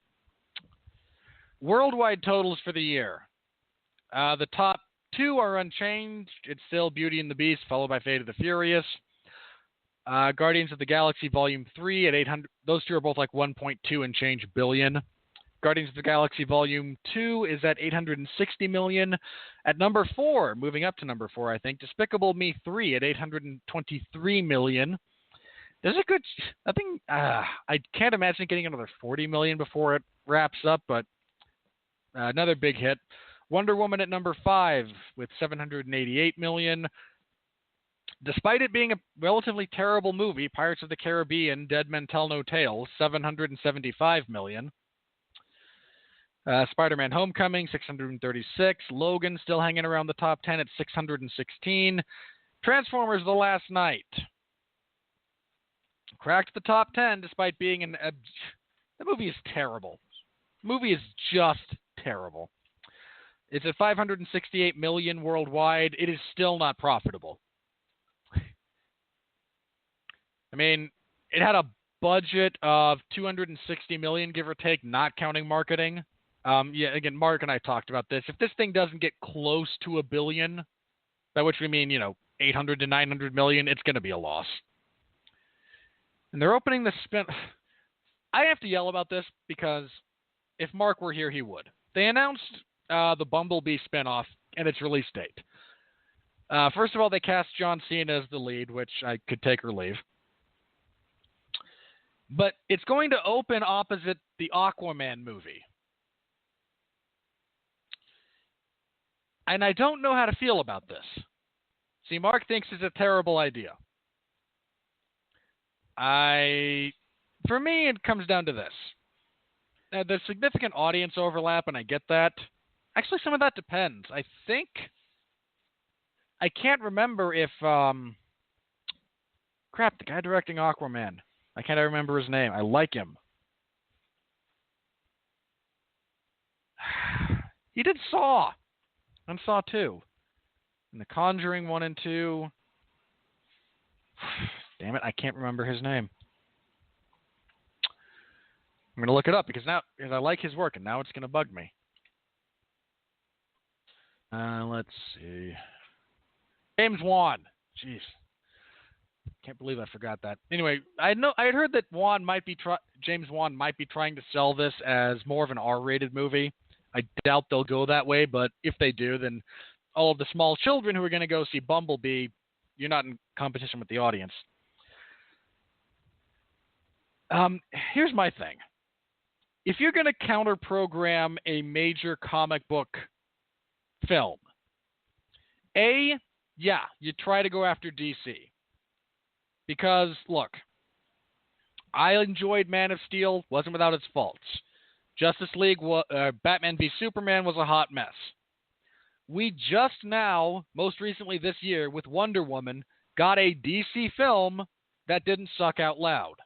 Worldwide totals for the year. The top 2 are unchanged. It's still Beauty and the Beast, followed by Fate of the Furious. Guardians of the Galaxy Volume 3 at 800. Those two are both like 1.2 and change billion. Guardians of the Galaxy Volume 2 is at 860 million. At number 4, moving up to number 4, I think, Despicable Me 3 at 823 million. There's a good... I think... I can't imagine getting another 40 million before it wraps up, but another big hit. Wonder Woman at number 5 with 788 million. Despite it being a relatively terrible movie, Pirates of the Caribbean, Dead Men Tell No Tales, 775 million. Spider-Man Homecoming, 636. Logan still hanging around the top 10 at 616. Transformers The Last Night cracked the top 10 despite being the movie is terrible. The movie is just terrible. It's at 568 million worldwide. It is still not profitable. I mean, it had a budget of 260 million, give or take, not counting marketing. Again, Mark and I talked about this. If this thing doesn't get close to $1 billion, by which we mean, 800 to 900 million, it's going to be a loss. And they're opening the spin. I have to yell about this because if Mark were here, he would. They announced the Bumblebee spinoff and its release date. First of all, they cast John Cena as the lead, which I could take or leave. But it's going to open opposite the Aquaman movie. And I don't know how to feel about this. See, Mark thinks it's a terrible idea. For me, it comes down to this. Now, there's significant audience overlap, and I get that. Actually, some of that depends. I can't remember if... the guy directing Aquaman. I can't remember his name. I like him. He did Saw. And Saw 2. And The Conjuring 1 and 2. Damn it, I can't remember his name. I'm going to look it up because I like his work, and now it's going to bug me. Let's see. James Wan. Jeez. Can't believe I forgot that. Anyway, I had heard that James Wan might be trying to sell this as more of an R-rated movie. I doubt they'll go that way, but if they do, then all of the small children who are going to go see Bumblebee, you're not in competition with the audience. Here's my thing. If you're going to counter-program a major comic book film, you try to go after DC. Because, look, I enjoyed Man of Steel, wasn't without its faults. Justice League, Batman v Superman was a hot mess. We just now, most recently this year, with Wonder Woman, got a DC film that didn't suck out loud.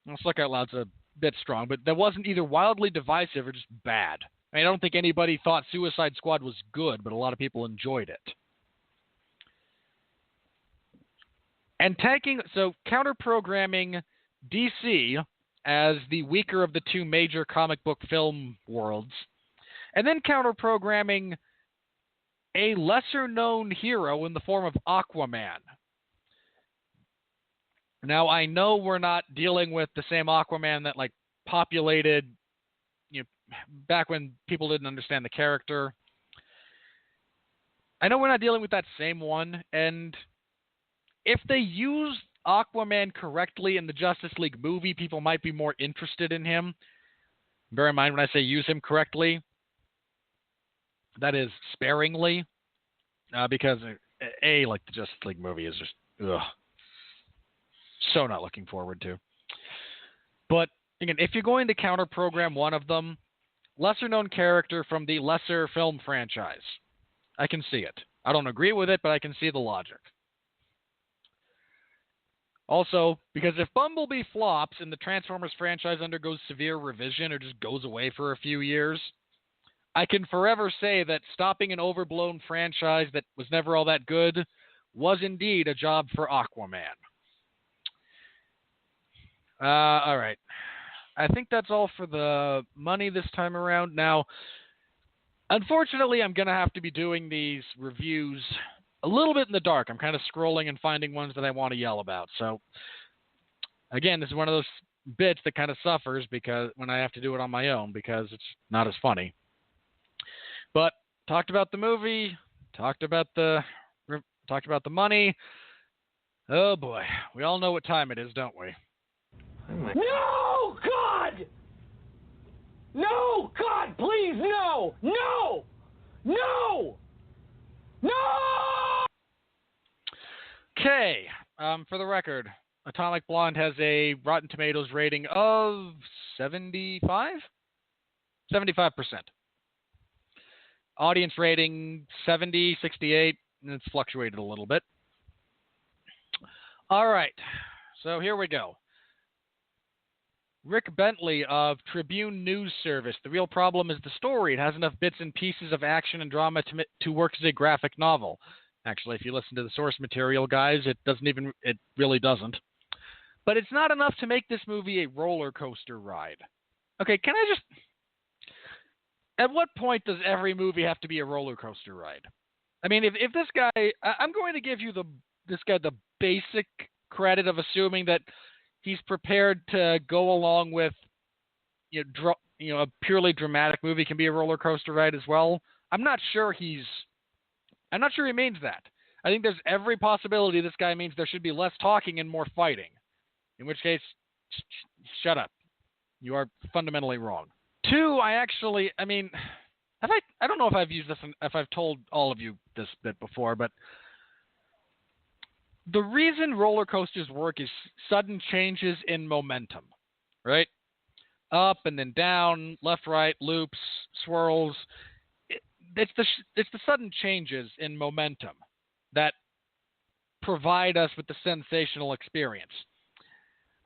Well, suck out loud's a bit strong, but that wasn't either wildly divisive or just bad. I don't think anybody thought Suicide Squad was good, but a lot of people enjoyed it. And counter-programming DC as the weaker of the two major comic book film worlds, and then counter-programming a lesser-known hero in the form of Aquaman. Now, I know we're not dealing with the same Aquaman that, like, populated, back when people didn't understand the character. I know we're not dealing with that same one, and if they use Aquaman correctly in the Justice League movie, people might be more interested in him. Bear in mind, when I say use him correctly, that is sparingly, because, like, the Justice League movie is just, so not looking forward to. But, again, if you're going to counter-program one of them, lesser-known character from the lesser film franchise. I can see it. I don't agree with it, but I can see the logic. Also, because if Bumblebee flops and the Transformers franchise undergoes severe revision or just goes away for a few years, I can forever say that stopping an overblown franchise that was never all that good was indeed a job for Aquaman. All right. I think that's all for the money this time around. Now, unfortunately, I'm going to have to be doing these reviews a little bit in the dark. I'm kind of scrolling and finding ones that I want to yell about. So, again, this is one of those bits that kind of suffers because when I have to do it on my own because it's not as funny. But talked about the movie, talked about the money. Oh boy, we all know what time it is, don't we? No, God! No, God, please, no! No! No! No! Okay, for the record, Atomic Blonde has a Rotten Tomatoes rating of 75%. Audience rating 70, 68, and it's fluctuated a little bit. All right, so here we go. Rick Bentley of Tribune News Service. The real problem is the story. It has enough bits and pieces of action and drama to work as a graphic novel. Actually, if you listen to the source material, guys, it really doesn't. But it's not enough to make this movie a roller coaster ride. Okay, can I just... At what point does every movie have to be a roller coaster ride? I mean, if this guy... I'm going to give you this guy the basic credit of assuming that he's prepared to go along with, a purely dramatic movie can be a roller coaster ride as well. I'm not sure he means that. I think there's every possibility this guy means there should be less talking and more fighting. In which case, shut up. You are fundamentally wrong. Two, I don't know if I've used this, if I've told all of you this bit before, but the reason roller coasters work is sudden changes in momentum, right? Up and then down, left, right, loops, swirls. It's the sudden changes in momentum that provide us with the sensational experience.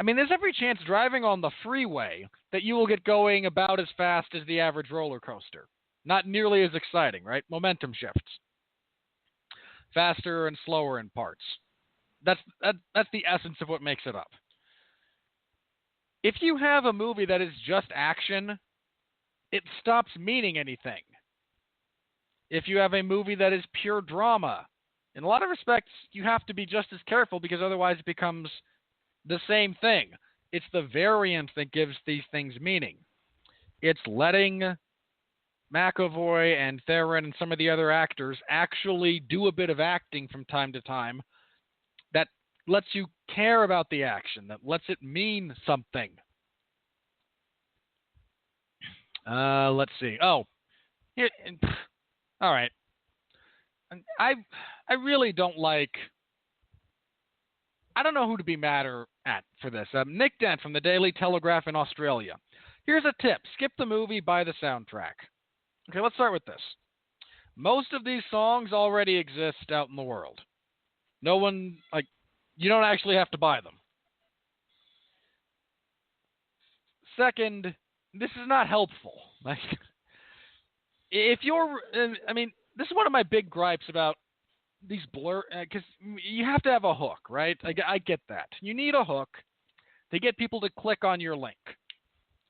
I mean, there's every chance driving on the freeway that you will get going about as fast as the average roller coaster. Not nearly as exciting, right? Momentum shifts. Faster and slower in parts. That's the essence of what makes it up. If you have a movie that is just action, it stops meaning anything. If you have a movie that is pure drama, in a lot of respects, you have to be just as careful because otherwise it becomes the same thing. It's the variant that gives these things meaning. It's letting McAvoy and Theron and some of the other actors actually do a bit of acting from time to time that lets you care about the action, that lets it mean something. Let's see. Oh, here. All right. I really don't like. I don't know who to be madder at for this. Nick Dent from the Daily Telegraph in Australia. Here's a tip: skip the movie, buy the soundtrack. Okay, let's start with this. Most of these songs already exist out in the world. No one, you don't actually have to buy them. Second, this is not helpful. If you're, this is one of my big gripes about these blur, because you have to have a hook, right? I get that. You need a hook to get people to click on your link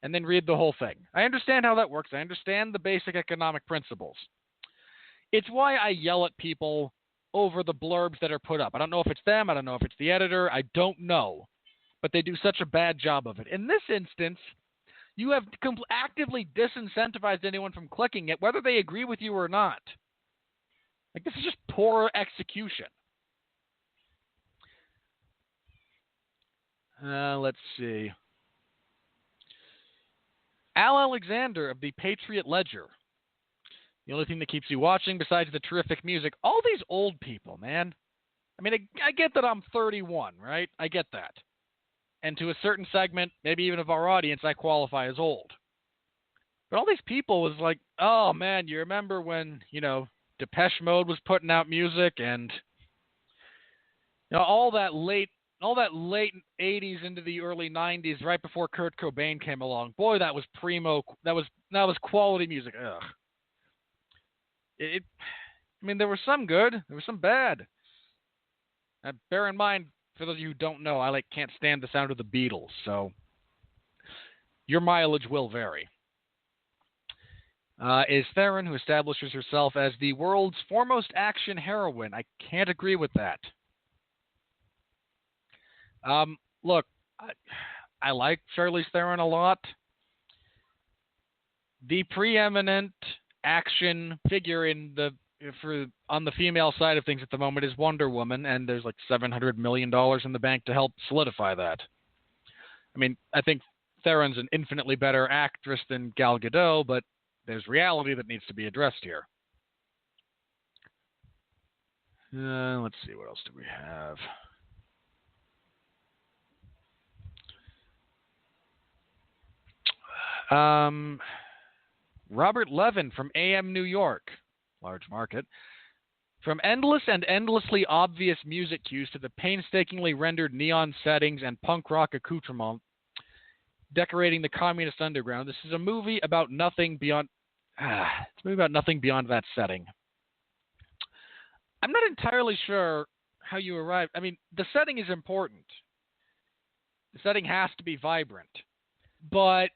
and then read the whole thing. I understand how that works. I understand the basic economic principles. It's why I yell at people over the blurbs that are put up. I don't know if it's them. I don't know if it's the editor. I don't know. but they do such a bad job of it. In this instance, you have actively disincentivized anyone from clicking it, whether they agree with you or not. Like, this is just poor execution. Let's see. Al Alexander of the Patriot Ledger. The only thing that keeps you watching besides the terrific music. All these old people, man. I mean, I get that I'm 31, right? I get that. And to a certain segment, maybe even of our audience, I qualify as old. But all these people was like, oh, man, you remember when, Depeche Mode was putting out music and all that late 80s into the early 90s, right before Kurt Cobain came along. Boy, that was primo. That was quality music. Ugh. There was some good. There was some bad. Bear in mind, for those of you who don't know, I can't stand the sound of the Beatles, so your mileage will vary. Is Theron, who establishes herself as the world's foremost action heroine. I can't agree with that. Look, I like Charlize Theron a lot. The preeminent action figure on the female side of things at the moment is Wonder Woman, and there's like $700 million in the bank to help solidify that. I mean, I think Theron's an infinitely better actress than Gal Gadot, but there's reality that needs to be addressed here. Let's see, what else do we have? Robert Levin from AM New York, large market. From endless and endlessly obvious music cues to the painstakingly rendered neon settings and punk rock accoutrement decorating the communist underground, this is a movie about nothing beyond. It's a movie about nothing beyond that setting. I'm not entirely sure how you arrive. I mean, the setting is important. The setting has to be vibrant, but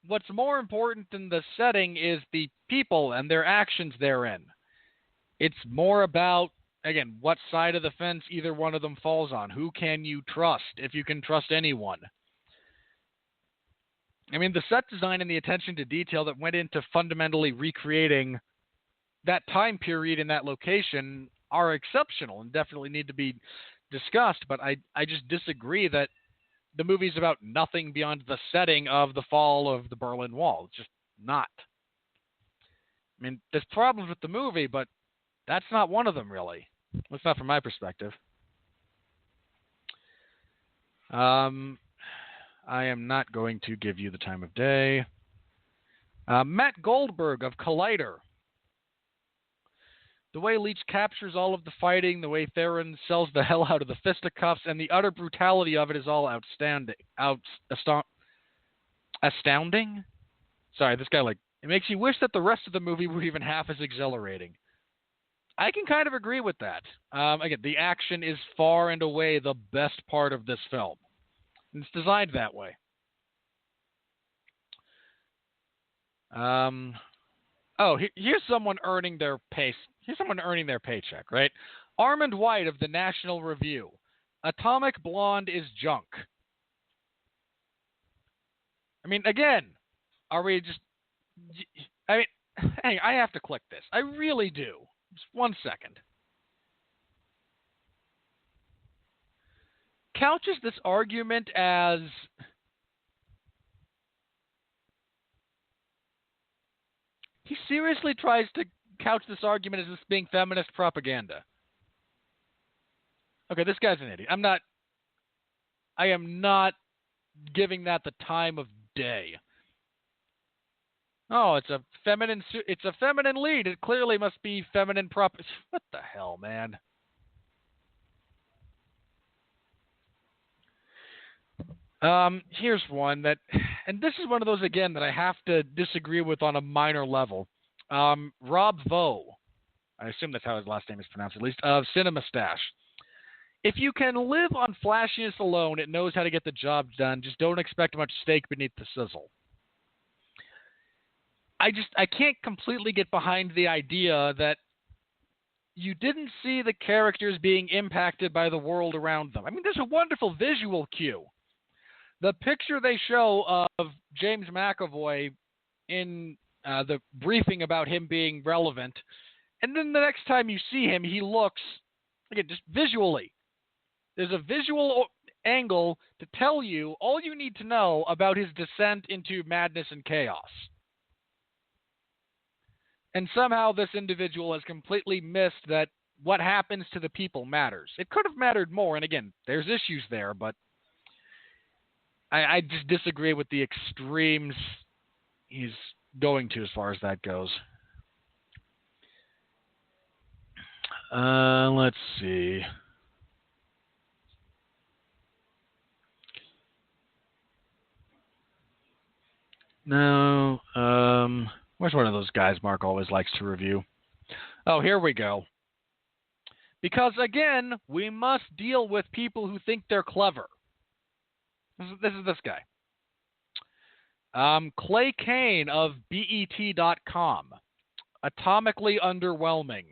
what's more important than the setting is the people and their actions therein. It's more about, again, what side of the fence either one of them falls on. Who can you trust, if you can trust anyone? I mean, the set design and the attention to detail that went into fundamentally recreating that time period in that location are exceptional and definitely need to be discussed, but I just disagree that the movie's about nothing beyond the setting of the fall of the Berlin Wall. It's just not. I mean, there's problems with the movie, but that's not one of them, really. That's not from my perspective. I am not going to give you the time of day. Matt Goldberg of Collider. The way Leitch captures all of the fighting, the way Theron sells the hell out of the fisticuffs, and the utter brutality of it is all astounding. Astounding? Sorry, this guy, it makes you wish that the rest of the movie were even half as exhilarating. I can kind of agree with that. Again, the action is far and away the best part of this film. And it's designed that way. Here's someone earning their pay. Here's someone earning their paycheck, right? Armand White of the National Review. Atomic Blonde is junk. I mean, again, are we just... I mean, hey, I have to click this. I really do. Just 1 second. Couches this argument as... He seriously tries to couch this argument as this being feminist propaganda. Okay, this guy's an idiot. I am not giving that the time of day. Oh, it's a feminine lead. It clearly must be feminine prop. What the hell, man? Here's one that, and this is one of those, again, that I have to disagree with on a minor level. Rob Vo, I assume that's how his last name is pronounced, at least, of Cinema Stash. If you can live on flashiness alone, it knows how to get the job done. Just don't expect much steak beneath the sizzle. I can't completely get behind the idea that you didn't see the characters being impacted by the world around them. I mean, there's a wonderful visual cue The picture they show of James McAvoy in the briefing about him being relevant, and then the next time you see him, he looks, again, just visually. There's a visual angle to tell you all you need to know about his descent into madness and chaos. And somehow this individual has completely missed that what happens to the people matters. It could have mattered more, and again, there's issues there, but I just disagree with the extremes he's going to as far as that goes. Let's see. No, where's one of those guys Mark always likes to review? Oh, here we go. Because, again, we must deal with people who think they're clever. This is this guy. Clay Kane of BET.com. Atomically underwhelming.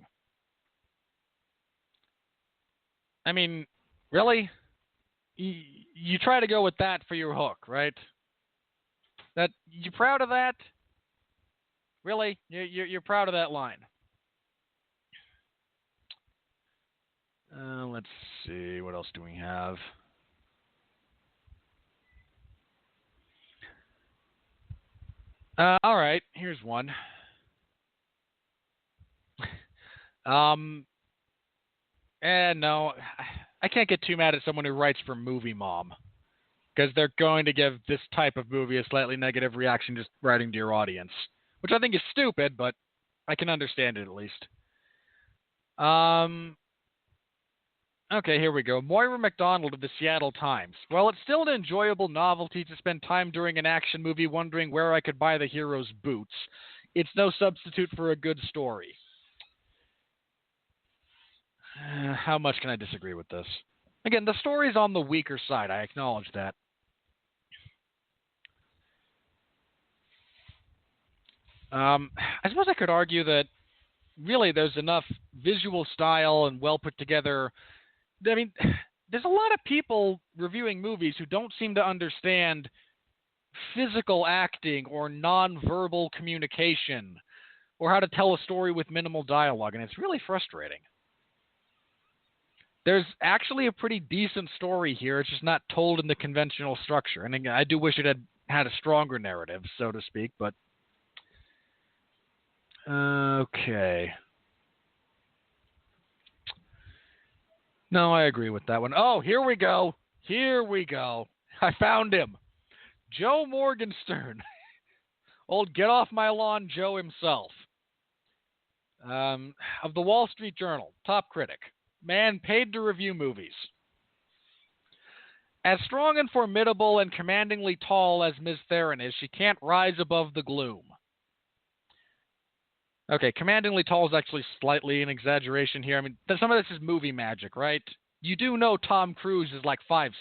I mean, really? You try to go with that for your hook, right? That you proud of that? Really? You're proud of that line? Let's see. What else do we have? All right. Here's one. And no, I can't get too mad at someone who writes for Movie Mom, because they're going to give this type of movie a slightly negative reaction just writing to your audience, which I think is stupid, but I can understand it at least. Okay, here we go. Moira McDonald of the Seattle Times. Well, it's still an enjoyable novelty to spend time during an action movie wondering where I could buy the hero's boots. It's no substitute for a good story. How much can I disagree with this? Again, the story's on the weaker side. I acknowledge that. I suppose I could argue that really there's enough visual style and well put together. I mean, there's a lot of people reviewing movies who don't seem to understand physical acting or nonverbal communication or how to tell a story with minimal dialogue, and it's really frustrating. There's actually a pretty decent story here. It's just not told in the conventional structure. And again, I do wish it had a stronger narrative, so to speak, but okay. No, I agree with that one. Oh, here we go. Here we go. I found him. Joe Morgenstern. Old get off my lawn Joe himself. Of the Wall Street Journal. Top critic. Man paid to review movies. As strong and formidable and commandingly tall as Ms. Theron is, she can't rise above the gloom. Okay, commandingly tall is actually slightly an exaggeration here. I mean, some of this is movie magic, right? You do know Tom Cruise is like 5'6".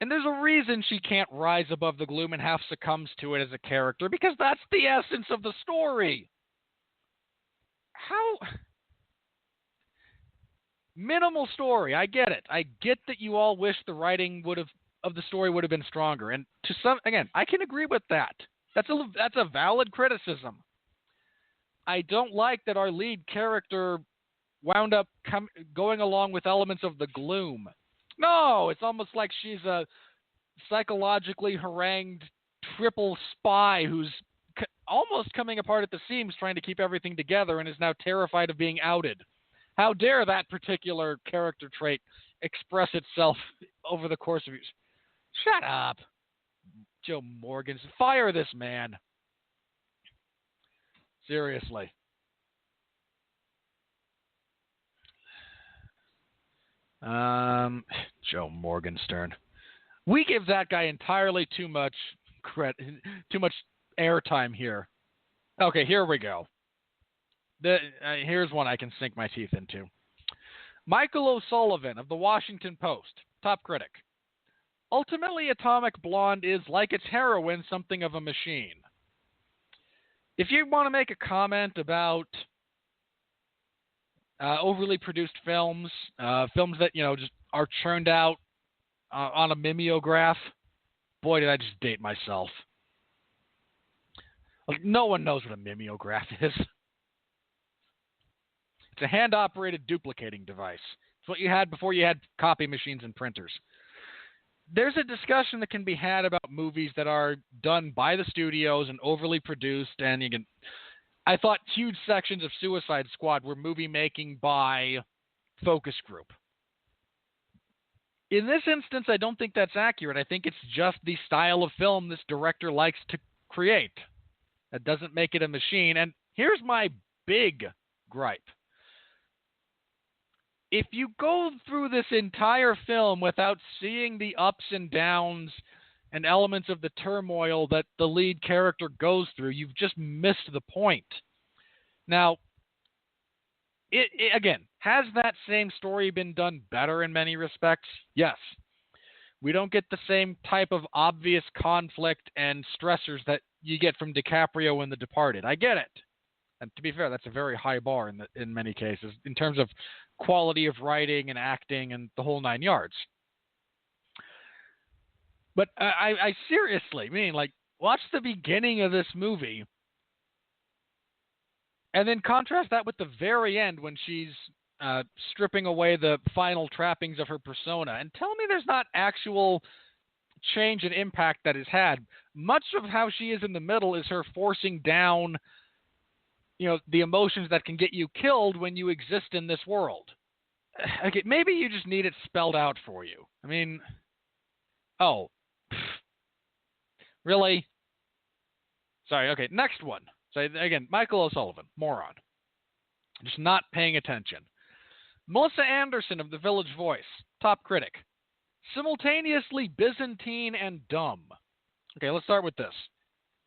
And there's a reason she can't rise above the gloom and half succumbs to it as a character, because that's the essence of the story. How... Minimal story. I get it. I get that you all wish the writing of the story would have been stronger. And to some, again, I can agree with that. That's a valid criticism. I don't like that our lead character wound up going along with elements of the gloom. No, it's almost like she's a psychologically harangued triple spy who's almost coming apart at the seams trying to keep everything together and is now terrified of being outed. How dare that particular character trait express itself over the course of years? Shut up. Joe Morgan, fire this man. Seriously. Joe Morgenstern. We give that guy entirely too much credit, too much airtime here. Okay, here we go. Here's one I can sink my teeth into. Michael O'Sullivan of the Washington Post, top critic. Ultimately, Atomic Blonde is, like its heroine, something of a machine. If you want to make a comment about overly produced films, films that just are churned out on a mimeograph. Boy, did I just date myself. Like, no one knows what a mimeograph is. It's a hand-operated duplicating device. It's what you had before you had copy machines and printers. There's a discussion that can be had about movies that are done by the studios and overly produced, and you can. I thought huge sections of Suicide Squad were movie making by focus group. In this instance, I don't think that's accurate. I think it's just the style of film this director likes to create. That doesn't make it a machine. And here's my big gripe. If you go through this entire film without seeing the ups and downs and elements of the turmoil that the lead character goes through, you've just missed the point. Now, again, has that same story been done better in many respects? Yes. We don't get the same type of obvious conflict and stressors that you get from DiCaprio in The Departed. I get it. And to be fair, that's a very high bar in many cases in terms of quality of writing and acting and the whole nine yards. But I seriously mean, like, watch the beginning of this movie and then contrast that with the very end when she's stripping away the final trappings of her persona, and tell me there's not actual change and impact that is had. Much of how she is in the middle is her forcing down, the emotions that can get you killed when you exist in this world. Okay, maybe you just need it spelled out for you. I mean, really? Sorry, okay, next one. So again, Michael O'Sullivan, moron. Just not paying attention. Melissa Anderson of The Village Voice, top critic. Simultaneously Byzantine and dumb. Okay, let's start with this.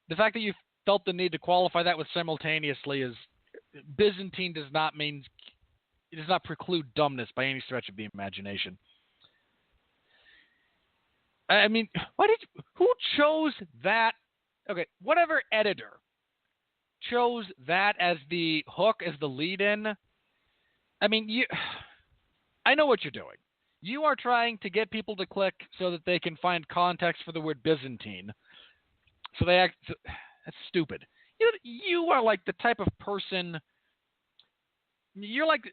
The fact that you felt the need to qualify that with simultaneously is Byzantine does not preclude dumbness by any stretch of the imagination. I mean, who chose that? Okay, whatever editor chose that as the hook, as the lead-in. I mean, I know what you're doing. You are trying to get people to click so that they can find context for the word Byzantine. So that's stupid. You are like the type of person. You're like,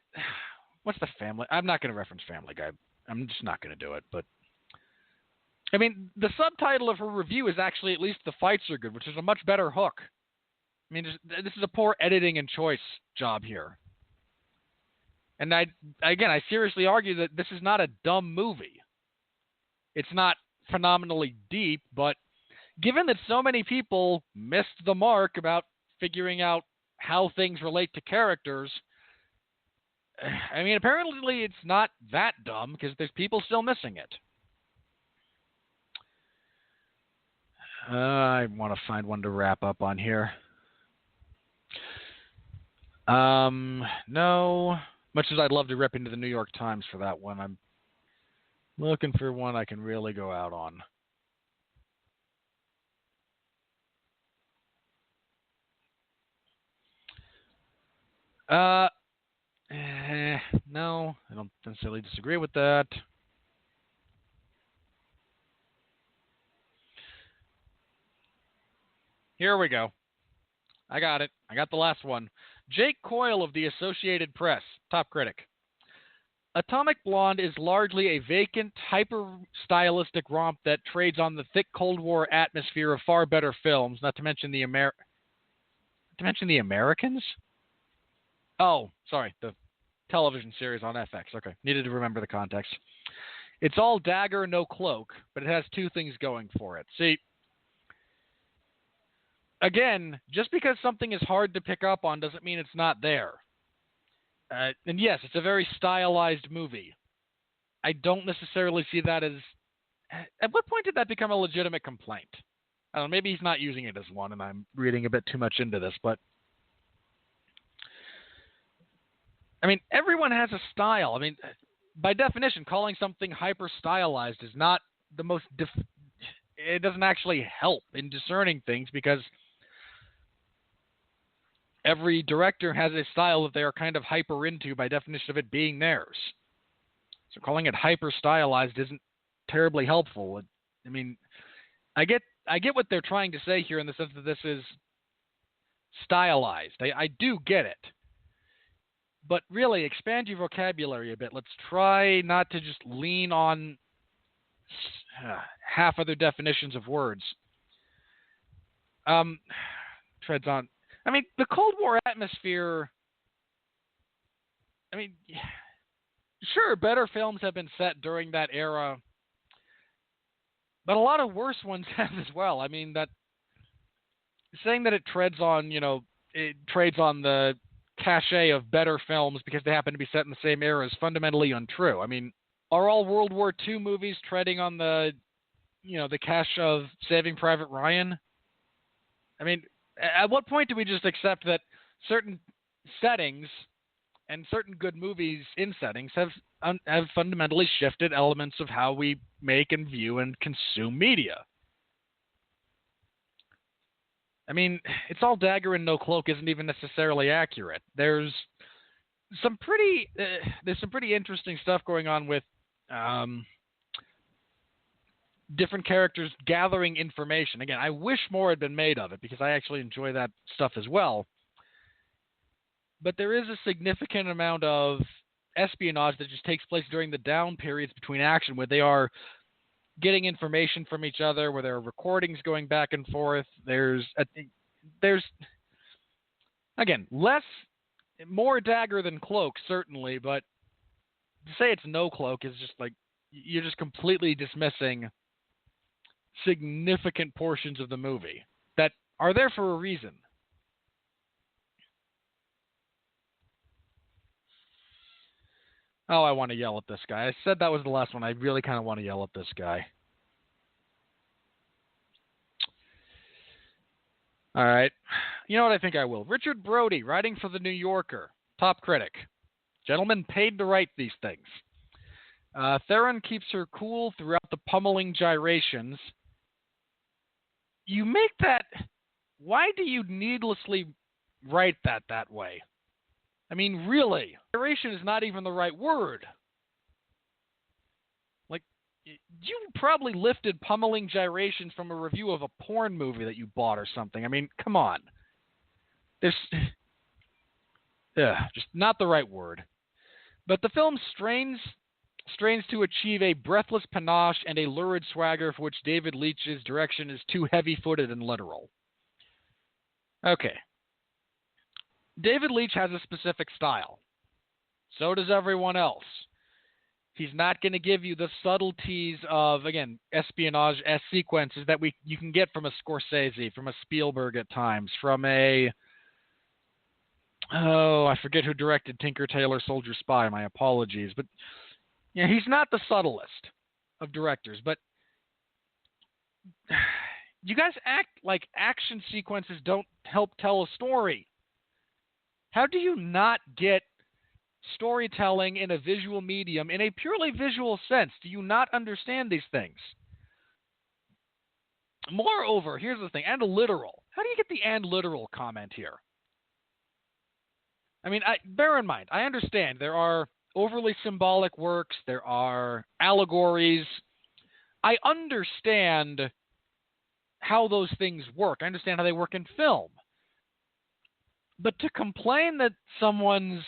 what's the Family? I'm not going to reference Family Guy. I'm just not going to do it. But I mean, the subtitle of her review is actually "At least the fights are good," which is a much better hook. I mean, this is a poor editing and choice job here. And I seriously argue that this is not a dumb movie. It's not phenomenally deep, but given that so many people missed the mark about figuring out how things relate to characters, I mean, apparently it's not that dumb because there's people still missing it. I want to find one to wrap up on here. No. Much as I'd love to rip into the New York Times for that one, I'm looking for one I can really go out on. No, I don't necessarily disagree with that. Here we go. I got it. I got the last one. Jake Coyle of the Associated Press, top critic. Atomic Blonde is largely a vacant, hyper-stylistic romp that trades on the thick Cold War atmosphere of far better films, not to mention the Americans? Oh, sorry, the television series on FX. Okay, needed to remember the context. It's all dagger, no cloak, but it has two things going for it. See, again, just because something is hard to pick up on doesn't mean it's not there. And yes, it's a very stylized movie. I don't necessarily see that as... At what point did that become a legitimate complaint? I don't know, maybe he's not using it as one, and I'm reading a bit too much into this, but... I mean, everyone has a style. I mean, by definition, calling something hyper-stylized is not the most... It doesn't actually help in discerning things because... Every director has a style that they are kind of hyper into by definition of it being theirs. So calling it hyper stylized isn't terribly helpful. I mean, I get what they're trying to say here in the sense that this is stylized. I do get it. But really, expand your vocabulary a bit. Let's try not to just lean on half other definitions of words. Treads on. I mean, the Cold War atmosphere. I mean, sure, better films have been set during that era, but a lot of worse ones have as well. I mean, that saying that it trades on the cachet of better films because they happen to be set in the same era is fundamentally untrue. I mean, are all World War II movies treading on the cache of Saving Private Ryan? I mean, at what point do we just accept that certain settings and certain good movies in settings have fundamentally shifted elements of how we make and view and consume media? I mean, It's All Dagger and No Cloak isn't even necessarily accurate. There's some pretty interesting stuff going on with different characters gathering information. Again, I wish more had been made of it because I actually enjoy that stuff as well. But there is a significant amount of espionage that just takes place during the down periods between action where they are getting information from each other, where there are recordings going back and forth. There's again, more Dagger than Cloak, certainly, but to say it's no Cloak is just like, you're just completely dismissing significant portions of the movie that are there for a reason. Oh, I want to yell at this guy. I said that was the last one. I really kind of want to yell at this guy. All right. You know what? I think I will. Richard Brody, writing for The New Yorker, top critic. Gentleman paid to write these things. Theron keeps her cool throughout the pummeling gyrations. You make that... Why do you needlessly write that way? I mean, really, gyration is not even the right word. Like, you probably lifted pummeling gyrations from a review of a porn movie that you bought or something. I mean, come on. There's... just not the right word. But the film strains to achieve a breathless panache and a lurid swagger for which David Leitch's direction is too heavy-footed and literal. Okay. David Leitch has a specific style. So does everyone else. He's not going to give you the subtleties of, again, espionage sequences that you can get from a Scorsese, from a Spielberg at times, from a... Oh, I forget who directed Tinker Tailor Soldier Spy. My apologies. But yeah, he's not the subtlest of directors. But you guys act like action sequences don't help tell a story. How do you not get storytelling in a visual medium in a purely visual sense? Do you not understand these things? Moreover, here's the thing, and literal. How do you get the and literal comment here? I mean, bear in mind, I understand there are overly symbolic works, there are allegories. I understand how those things work. I understand how they work in film. But to complain that someone's...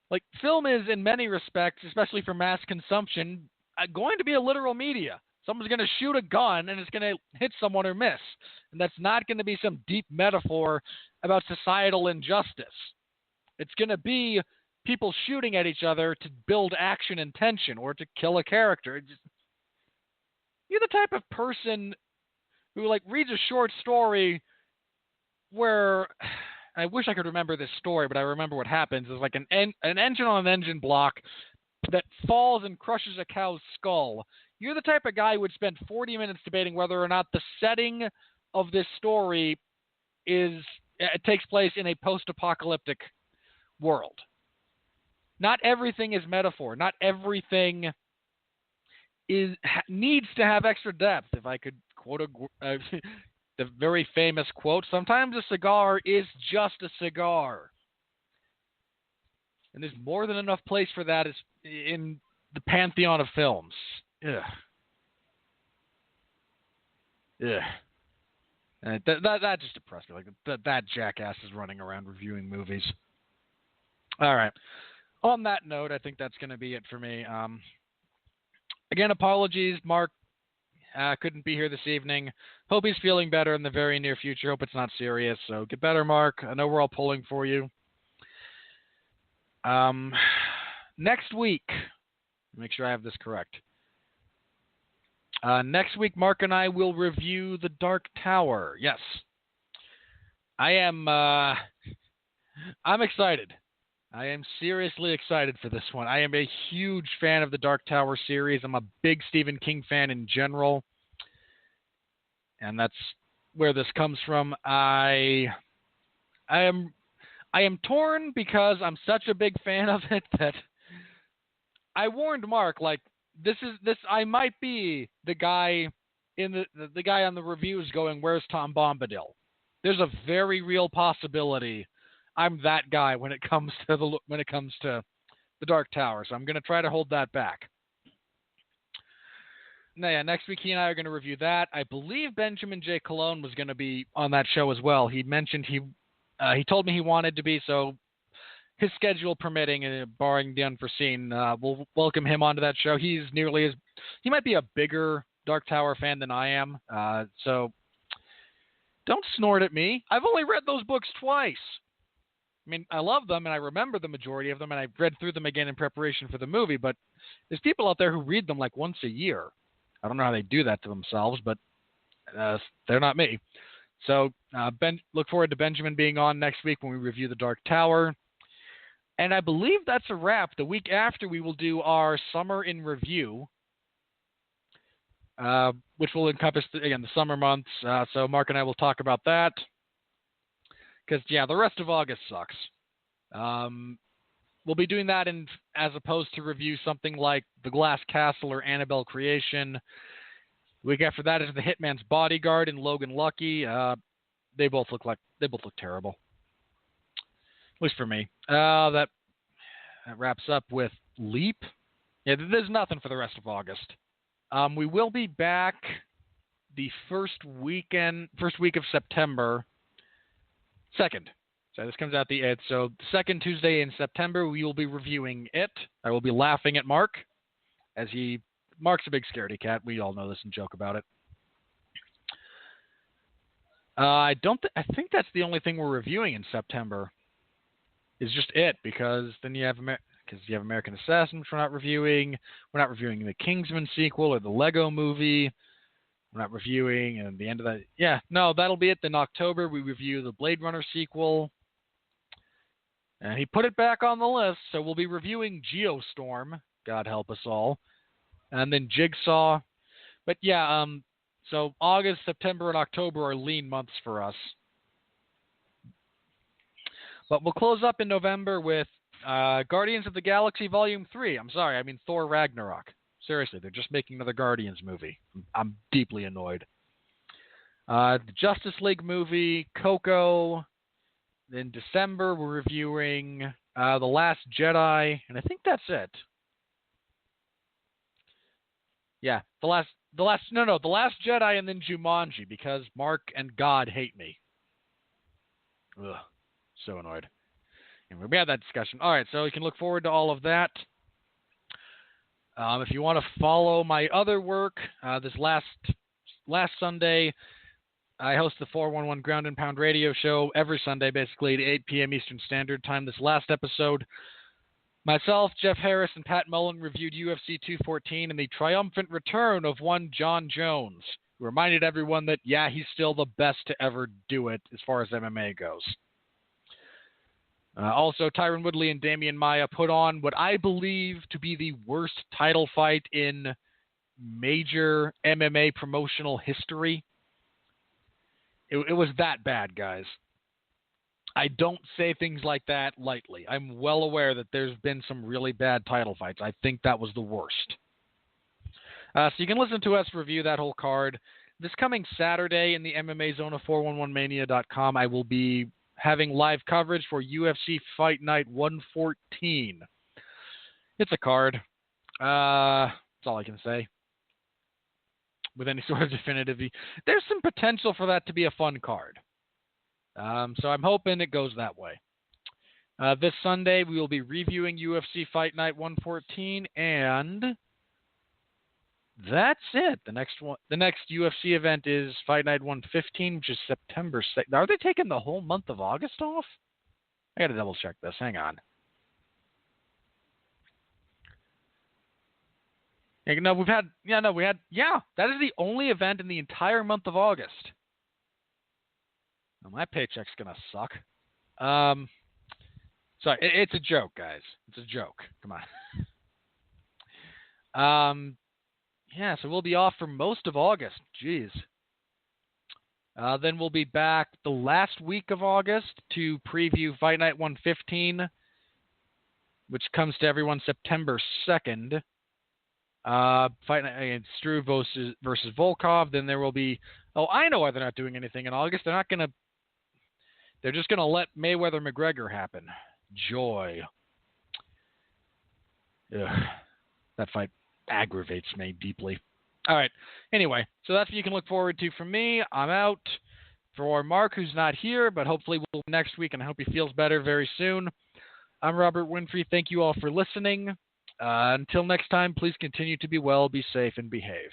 Like, film is, in many respects, especially for mass consumption, going to be a literal media. Someone's going to shoot a gun, and it's going to hit someone or miss. And that's not going to be some deep metaphor about societal injustice. It's going to be people shooting at each other to build action and tension or to kill a character. You're the type of person who, like, reads a short story where... I wish I could remember this story, but I remember what happens. There's like an engine on an engine block that falls and crushes a cow's skull. You're the type of guy who would spend 40 minutes debating whether or not the setting of this story takes place in a post-apocalyptic world. Not everything is metaphor. Not everything needs to have extra depth. If I could quote the very famous quote, sometimes a cigar is just a cigar. And there's more than enough place for that in the pantheon of films. Ugh. Ugh. And that just depressed me. Like that jackass is running around reviewing movies. All right. On that note, I think that's going to be it for me. Again, apologies, Mark. Couldn't be here this evening. Hope he's feeling better in the very near future. Hope it's not serious. So get better, Mark. I know we're all pulling for you. Next week, make sure I have this correct. Next week, Mark and I will review The Dark Tower. Yes. I'm excited. I am seriously excited for this one. I am a huge fan of the Dark Tower series. I'm a big Stephen King fan in general. And that's where this comes from. I am torn because I'm such a big fan of it that I warned Mark, like, I might be the guy in the guy on the reviews going, "Where's Tom Bombadil?" There's a very real possibility I'm that guy when it comes to the Dark Tower. So I'm going to try to hold that back. Now, yeah, next week he and I are going to review that. I believe Benjamin J. Cologne was going to be on that show as well. He mentioned he told me he wanted to be, so his schedule permitting and barring the unforeseen, we'll welcome him onto that show. He might be a bigger Dark Tower fan than I am. So don't snort at me. I've only read those books twice. I mean, I love them, and I remember the majority of them, and I've read through them again in preparation for the movie, but there's people out there who read them like once a year. I don't know how they do that to themselves, but they're not me. So look forward to Benjamin being on next week when we review The Dark Tower. And I believe that's a wrap. The week after, we will do our Summer in Review, which will encompass, the summer months. So Mark and I will talk about that. Because, yeah, the rest of August sucks. We'll be doing that as opposed to review something like The Glass Castle or Annabelle Creation. The week after that is The Hitman's Bodyguard and Logan Lucky. They both look terrible. At least for me. That wraps up with Leap. Yeah, there's nothing for the rest of August. We will be back the first week of September. 2nd. So this comes out the 8th. So the second Tuesday in September, we will be reviewing it. I will be laughing at Mark, Mark's a big scaredy cat. We all know this and joke about it. I think that's the only thing we're reviewing in September. Is just it, because then you have American Assassin, which we're not reviewing. We're not reviewing the Kingsman sequel or the Lego Movie. We're not reviewing, and the end of that. Yeah, no, that'll be it. Then October, we review the Blade Runner sequel. And he put it back on the list, so we'll be reviewing Geostorm, God help us all. And then Jigsaw. But yeah, so August, September, and October are lean months for us. But we'll close up in November with Guardians of the Galaxy Volume 3. I'm sorry, I mean Thor Ragnarok. Seriously, they're just making another Guardians movie. I'm deeply annoyed. The Justice League movie, Coco. In December, we're reviewing The Last Jedi, and I think that's it. Yeah, The Last Jedi, and then Jumanji, because Mark and God hate me. Ugh, so annoyed. Anyway, we had that discussion. All right, so you can look forward to all of that. If you want to follow my other work, this last Sunday, I host the 411 Ground and Pound radio show every Sunday, basically, at 8 p.m. Eastern Standard Time. This last episode, myself, Jeff Harris, and Pat Mullen reviewed UFC 214 and the triumphant return of one John Jones, who reminded everyone that, yeah, he's still the best to ever do it as far as MMA goes. Also, Tyron Woodley and Damian Maia put on what I believe to be the worst title fight in major MMA promotional history. It was that bad, guys. I don't say things like that lightly. I'm well aware that there's been some really bad title fights. I think that was the worst. So you can listen to us review that whole card. This coming Saturday in the MMA Zone of 411mania.com, I will be having live coverage for UFC Fight Night 114. It's a card. That's all I can say. With any sort of definitive, there's some potential for that to be a fun card. So I'm hoping it goes that way. This Sunday, we will be reviewing UFC Fight Night 114, and that's it. The next UFC event is Fight Night 115, which is September 2nd. Are they taking the whole month of August off? I got to double check this. Hang on. That is the only event in the entire month of August. Well, my paycheck's going to suck. Sorry, it's a joke, guys. It's a joke. Come on. So we'll be off for most of August. Jeez. Then we'll be back the last week of August to preview Fight Night 115, which comes to everyone September 2nd. Fight Night against Struve versus Volkov. Then there will be... Oh, I know why they're not doing anything in August. They're just going to let Mayweather-McGregor happen. Joy. Ugh. That fight aggravates me deeply. All right. Anyway, so that's what you can look forward to from me. I'm out. For Mark, who's not here, but hopefully we'll be next week, and I hope he feels better very soon. I'm Robert Winfrey. Thank you all for listening. Until next time, please continue to be well, be safe, and behave.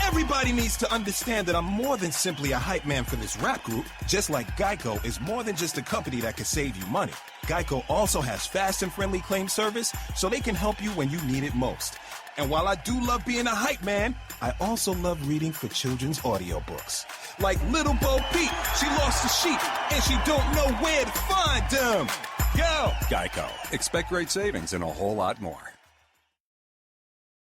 Everybody needs to understand that I'm more than simply a hype man for this rap group, just like Geico is more than just a company that can save you money. Geico also has fast and friendly claim service, so they can help you when you need it most. And while I do love being a hype man, I also love reading for children's audiobooks. Like Little Bo Peep, she lost the sheep, and she don't know where to find them. Yo! Geico. Expect great savings and a whole lot more.